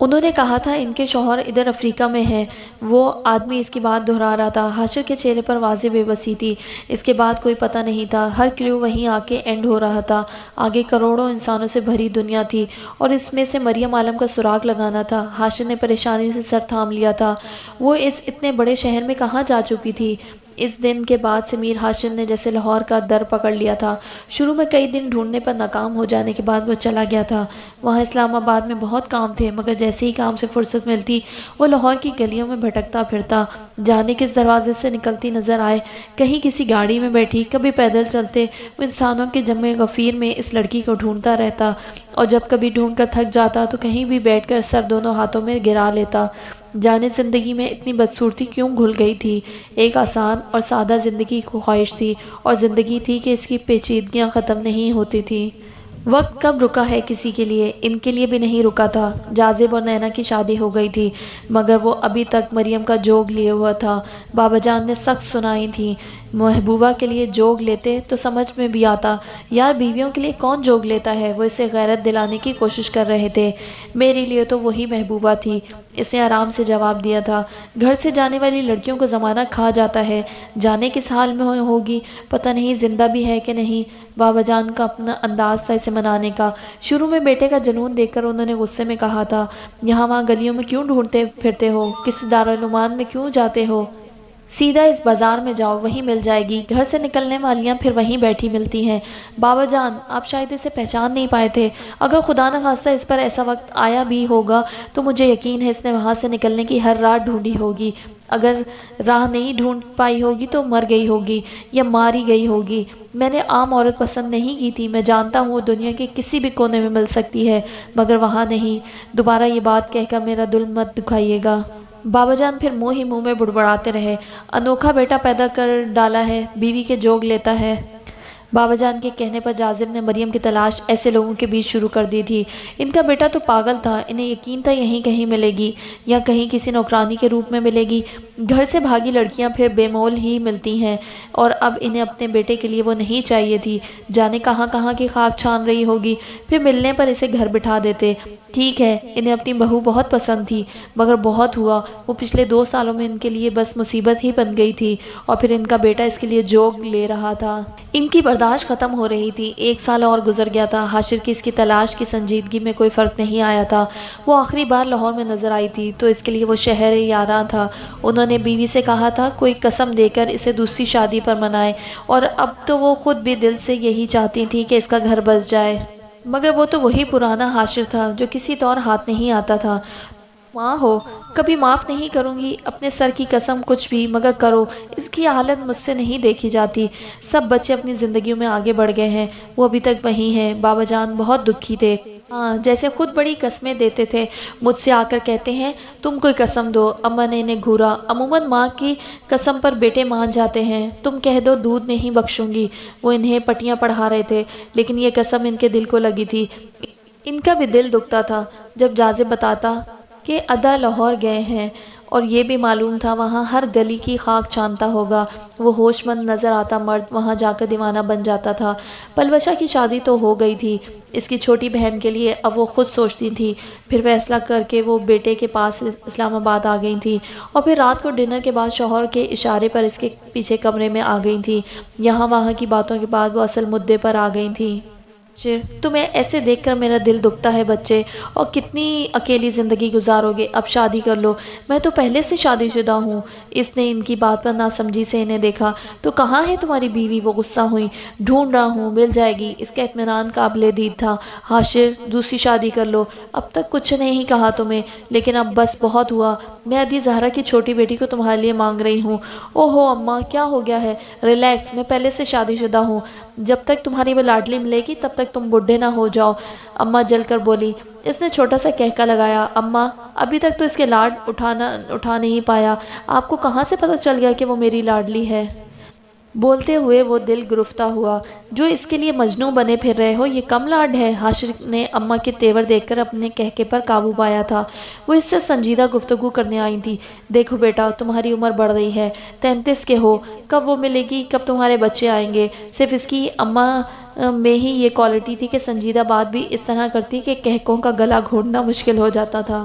انہوں نے کہا تھا ان کے شوہر ادھر افریقہ میں ہیں۔ وہ آدمی اس کی بات دہرا رہا تھا۔ حاشر کے چہرے پر واضح بے بسی تھی۔ اس کے بعد کوئی پتہ نہیں تھا۔ ہر کلیو وہیں آ کے اینڈ ہو رہا تھا۔ آگے کروڑوں انسانوں سے بھری دنیا تھی اور اس میں سے مریم عالم کا سراغ لگانا تھا۔ حاشر نے پریشانی سے سر تھام لیا تھا۔ وہ اس اتنے بڑے شہر میں کہاں جا چکی تھی؟ اس دن کے بعد سے میر حاشر نے جیسے لاہور کا در پکڑ لیا تھا۔ شروع میں کئی دن ڈھونڈنے پر ناکام ہو جانے کے بعد وہ چلا گیا تھا۔ وہاں اسلام آباد میں بہت کام تھے، مگر جیسے ہی کام سے فرصت ملتی وہ لاہور کی گلیوں میں بھٹکتا پھرتا، جانے کس دروازے سے نکلتی نظر آئے، کہیں کسی گاڑی میں بیٹھی، کبھی پیدل چلتے، وہ انسانوں کے جمع غفیر میں اس لڑکی کو ڈھونڈتا رہتا، اور جب کبھی ڈھونڈ کر تھک جاتا تو کہیں بھی بیٹھ کر سر دونوں ہاتھوں میں گرا لیتا۔ جانے زندگی میں اتنی بدصورتی کیوں گھل گئی تھی؟ ایک آسان اور سادہ زندگی کی خواہش تھی، اور زندگی تھی کہ اس کی پیچیدگیاں ختم نہیں ہوتی تھی۔ وقت کب رکا ہے کسی کے لیے؟ ان کے لیے بھی نہیں رکا تھا۔ جاذب اور نینا کی شادی ہو گئی تھی، مگر وہ ابھی تک مریم کا جوگ لیے ہوا تھا۔ بابا جان نے سخت سنائی تھی، محبوبہ کے لیے جوگ لیتے تو سمجھ میں بھی آتا۔ یار بیویوں کے لیے کون جوگ لیتا ہے؟ وہ اسے غیرت دلانے کی کوشش کر رہے تھے۔ میرے لیے تو وہی محبوبہ تھی، اس نے آرام سے جواب دیا تھا۔ گھر سے جانے والی لڑکیوں کو زمانہ کھا جاتا ہے، جانے کس حال میں ہوگی، پتہ نہیں زندہ بھی ہے کہ نہیں۔ بابا جان کا اپنا انداز تھا اسے منانے کا۔ شروع میں بیٹے کا جنون دیکھ کر انہوں نے غصے میں کہا تھا، یہاں وہاں گلیوں میں کیوں ڈھونڈتے پھرتے ہو؟ کسی دارالعلومان میں کیوں جاتے ہو؟ سیدھا اس بازار میں جاؤ، وہیں مل جائے گی۔ گھر سے نکلنے والیاں پھر وہیں بیٹھی ملتی ہیں۔ بابا جان، آپ شاید اسے پہچان نہیں پائے تھے۔ اگر خدا نخواستہ اس پر ایسا وقت آیا بھی ہوگا تو مجھے یقین ہے اس نے وہاں سے نکلنے کی ہر راہ ڈھونڈی ہوگی۔ اگر راہ نہیں ڈھونڈ پائی ہوگی تو مر گئی ہوگی یا ماری گئی ہوگی۔ میں نے عام عورت پسند نہیں کی تھی، میں جانتا ہوں وہ دنیا کے کسی بھی کونے میں مل سکتی ہے، مگر وہاں نہیں۔ دوبارہ یہ بات کہہ کر میرا دل مت دکھائیے گا۔ بابا جان پھر منہ ہی منہ میں بڑبڑاتے رہے، انوکھا بیٹا پیدا کر ڈالا ہے، بیوی کے جوگ لیتا ہے۔ بابا جان کے کہنے پر جاذب نے مریم کی تلاش ایسے لوگوں کے بیچ شروع کر دی تھی۔ ان کا بیٹا تو پاگل تھا، انہیں یقین تھا یہیں کہیں ملے گی، یا کہیں کسی نوکرانی کے روپ میں ملے گی۔ گھر سے بھاگی لڑکیاں پھر بے مول ہی ملتی ہیں، اور اب انہیں اپنے بیٹے کے لیے وہ نہیں چاہیے تھی۔ جانے کہاں کہاں کی خاک چھان رہی ہوگی، پھر ملنے پر اسے گھر بٹھا دیتے۔ ٹھیک ہے، انہیں اپنی بہو بہت پسند تھی، مگر بہت ہوا، وہ پچھلے 2 سالوں میں ان کے لیے بس مصیبت ہی بن گئی تھی، اور پھر ان کا بیٹا اس کے لیے جوگ لے رہا تھا۔ ان کی برداشت ختم ہو رہی تھی۔ 1 سال اور گزر گیا تھا۔ حاشر کی اس کی تلاش کی سنجیدگی میں کوئی فرق نہیں آیا تھا۔ وہ آخری بار لاہور میں نظر آئی تھی تو اس کے لیے وہ شہر یاراں تھا۔ انہوں نے بیوی سے کہا تھا کوئی قسم دے کر اسے دوسری شادی پر منائے، اور اب تو وہ خود بھی دل سے یہی چاہتی تھی کہ اس کا گھر بس جائے، مگر وہ تو وہی پرانا حاشر تھا جو کسی طور ہاتھ نہیں آتا تھا۔ ماں ہو، کبھی معاف نہیں کروں گی، اپنے سر کی قسم کچھ بھی، مگر کرو، اس کی حالت مجھ سے نہیں دیکھی جاتی۔ سب بچے اپنی زندگیوں میں آگے بڑھ گئے ہیں، وہ ابھی تک وہیں ہیں۔ بابا جان بہت دکھی تھے، ہاں، جیسے خود بڑی قسمیں دیتے تھے، مجھ سے آ کر کہتے ہیں تم کوئی قسم دو۔ اماں نے انہیں گھورا، عموماً ماں کی قسم پر بیٹے مان جاتے ہیں، تم کہہ دو دودھ نہیں بخشوں گی۔ وہ انہیں پٹیاں پڑھا رہے تھے، لیکن یہ قسم ان کے دل کو لگی تھی۔ ان کا بھی دل دکھتا تھا جب جاذب بتاتا کہ ادا لاہور گئے ہیں، اور یہ بھی معلوم تھا وہاں ہر گلی کی خاک چھانتا ہوگا۔ وہ ہوش مند نظر آتا مرد وہاں جا کر دیوانہ بن جاتا تھا۔ پلوشا کی شادی تو ہو گئی تھی، اس کی چھوٹی بہن کے لیے اب وہ خود سوچتی تھی۔ پھر فیصلہ کر کے وہ بیٹے کے پاس اسلام آباد آ گئی تھی، اور پھر رات کو ڈنر کے بعد شوہر کے اشارے پر اس کے پیچھے کمرے میں آ گئی تھی۔ یہاں وہاں کی باتوں کے بعد وہ اصل مدعے پر آ گئی تھی۔ تمہیں ایسے دیکھ کر میرا دل دکھتا ہے بچے، اور کتنی اکیلی زندگی گزارو گے، اب شادی کر لو، میں تو پہلے سے شادی شدہ ہوں۔ اس نے ان کی بات پر ناسمجھی سے انہیں دیکھا۔ تو کہاں ہے تمہاری بیوی؟ وہ غصہ ہوئی۔ ڈھونڈ رہا ہوں، مل جائے گی۔ اس کا اطمینان قابل دید تھا۔ حاشر، دوسری شادی کر لو، اب تک کچھ نہیں کہا تمہیں، لیکن اب بس بہت ہوا۔ میں ادی زہرا کی چھوٹی بیٹی کو تمہارے لیے مانگ رہی ہوں۔ او ہو اماں، کیا ہو گیا ہے؟ ریلیکس، میں پہلے سے شادی شدہ ہوں، جب تک تمہاری وہ لاڈلی ملے گی تب تک تم بڈھے نہ ہو جاؤ، اماں جل کر بولی۔ اس نے چھوٹا سا کہکا لگایا۔ اماں، ابھی تک تو اس کے لاڈ اٹھا نہیں پایا، آپ کو کہاں سے پتہ چل گیا کہ وہ میری لاڈلی ہے؟ بولتے ہوئے وہ دل گرفتہ ہوا۔ جو اس کے لیے مجنوں بنے پھر رہے ہو، یہ کم لاڈ ہے؟ حاشر نے اماں کے تیور دیکھ کر اپنے کہکے پر قابو پایا تھا۔ وہ اس سے سنجیدہ گفتگو کرنے آئی تھی۔ دیکھو بیٹا، تمہاری عمر بڑھ رہی ہے، 33 کے ہو، کب وہ ملے گی، کب تمہارے بچے آئیں گے؟ صرف اس کی اماں میں ہی یہ کوالٹی تھی کہ سنجیدہ بات بھی اس طرح کرتی کہ کہکوں کا گلا گھونٹنا مشکل ہو جاتا تھا۔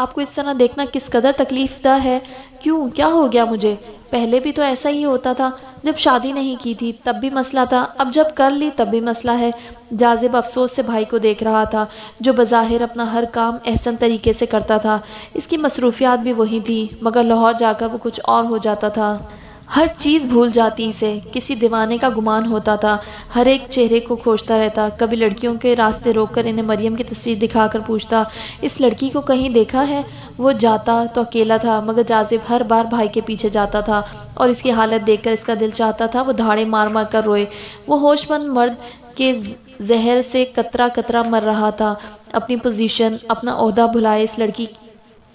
آپ کو اس طرح دیکھنا کس قدر تکلیف دہ ہے۔ کیوں، کیا ہو گیا مجھے؟ پہلے بھی تو ایسا ہی ہوتا تھا، جب شادی نہیں کی تھی تب بھی مسئلہ تھا، اب جب کر لی تب بھی مسئلہ ہے۔ جاذب افسوس سے بھائی کو دیکھ رہا تھا، جو بظاہر اپنا ہر کام احسن طریقے سے کرتا تھا۔ اس کی مصروفیات بھی وہی تھی، مگر لاہور جا کر وہ کچھ اور ہو جاتا تھا۔ ہر چیز بھول جاتی اسے، کسی دیوانے کا گمان ہوتا تھا، ہر ایک چہرے کو کھوجتا رہتا، کبھی لڑکیوں کے راستے روک کر انہیں مریم کی تصویر دکھا کر پوچھتا، اس لڑکی کو کہیں دیکھا ہے؟ وہ جاتا تو اکیلا تھا، مگر جاذب ہر بار بھائی کے پیچھے جاتا تھا، اور اس کی حالت دیکھ کر اس کا دل چاہتا تھا وہ دھاڑے مار مار کر روئے۔ وہ ہوش مند مرد کے زہر سے قطرہ قطرہ مر رہا تھا، اپنی پوزیشن، اپنا عہدہ بھلائے اس لڑکی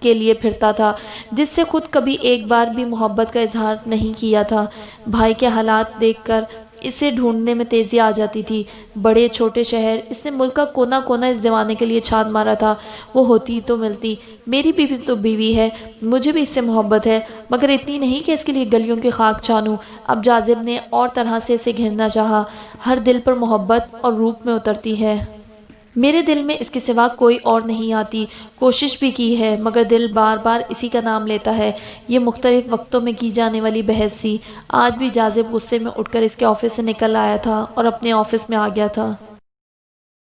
کے لیے پھرتا تھا، جس سے خود کبھی ایک بار بھی محبت کا اظہار نہیں کیا تھا۔ بھائی کے حالات دیکھ کر اسے ڈھونڈنے میں تیزی آ جاتی تھی، بڑے چھوٹے شہر، اس نے ملک کا کونا کونا اس دیوانے کے لیے چھان مارا تھا۔ وہ ہوتی تو ملتی، میری بھی تو بیوی ہے، مجھے بھی اس سے محبت ہے، مگر اتنی نہیں کہ اس کے لیے گلیوں کی خاک چھانوں۔ اب جاذب نے اور طرح سے اسے گھیرنا چاہا، ہر دل پر محبت اور روپ میں اترتی ہے۔ میرے دل میں اس کے سوا کوئی اور نہیں آتی، کوشش بھی کی ہے، مگر دل بار بار اسی کا نام لیتا ہے۔ یہ مختلف وقتوں میں کی جانے والی بحث تھی۔ آج بھی جاذب غصے میں اٹھ کر اس کے آفس سے نکل آیا تھا اور اپنے آفس میں آ گیا تھا۔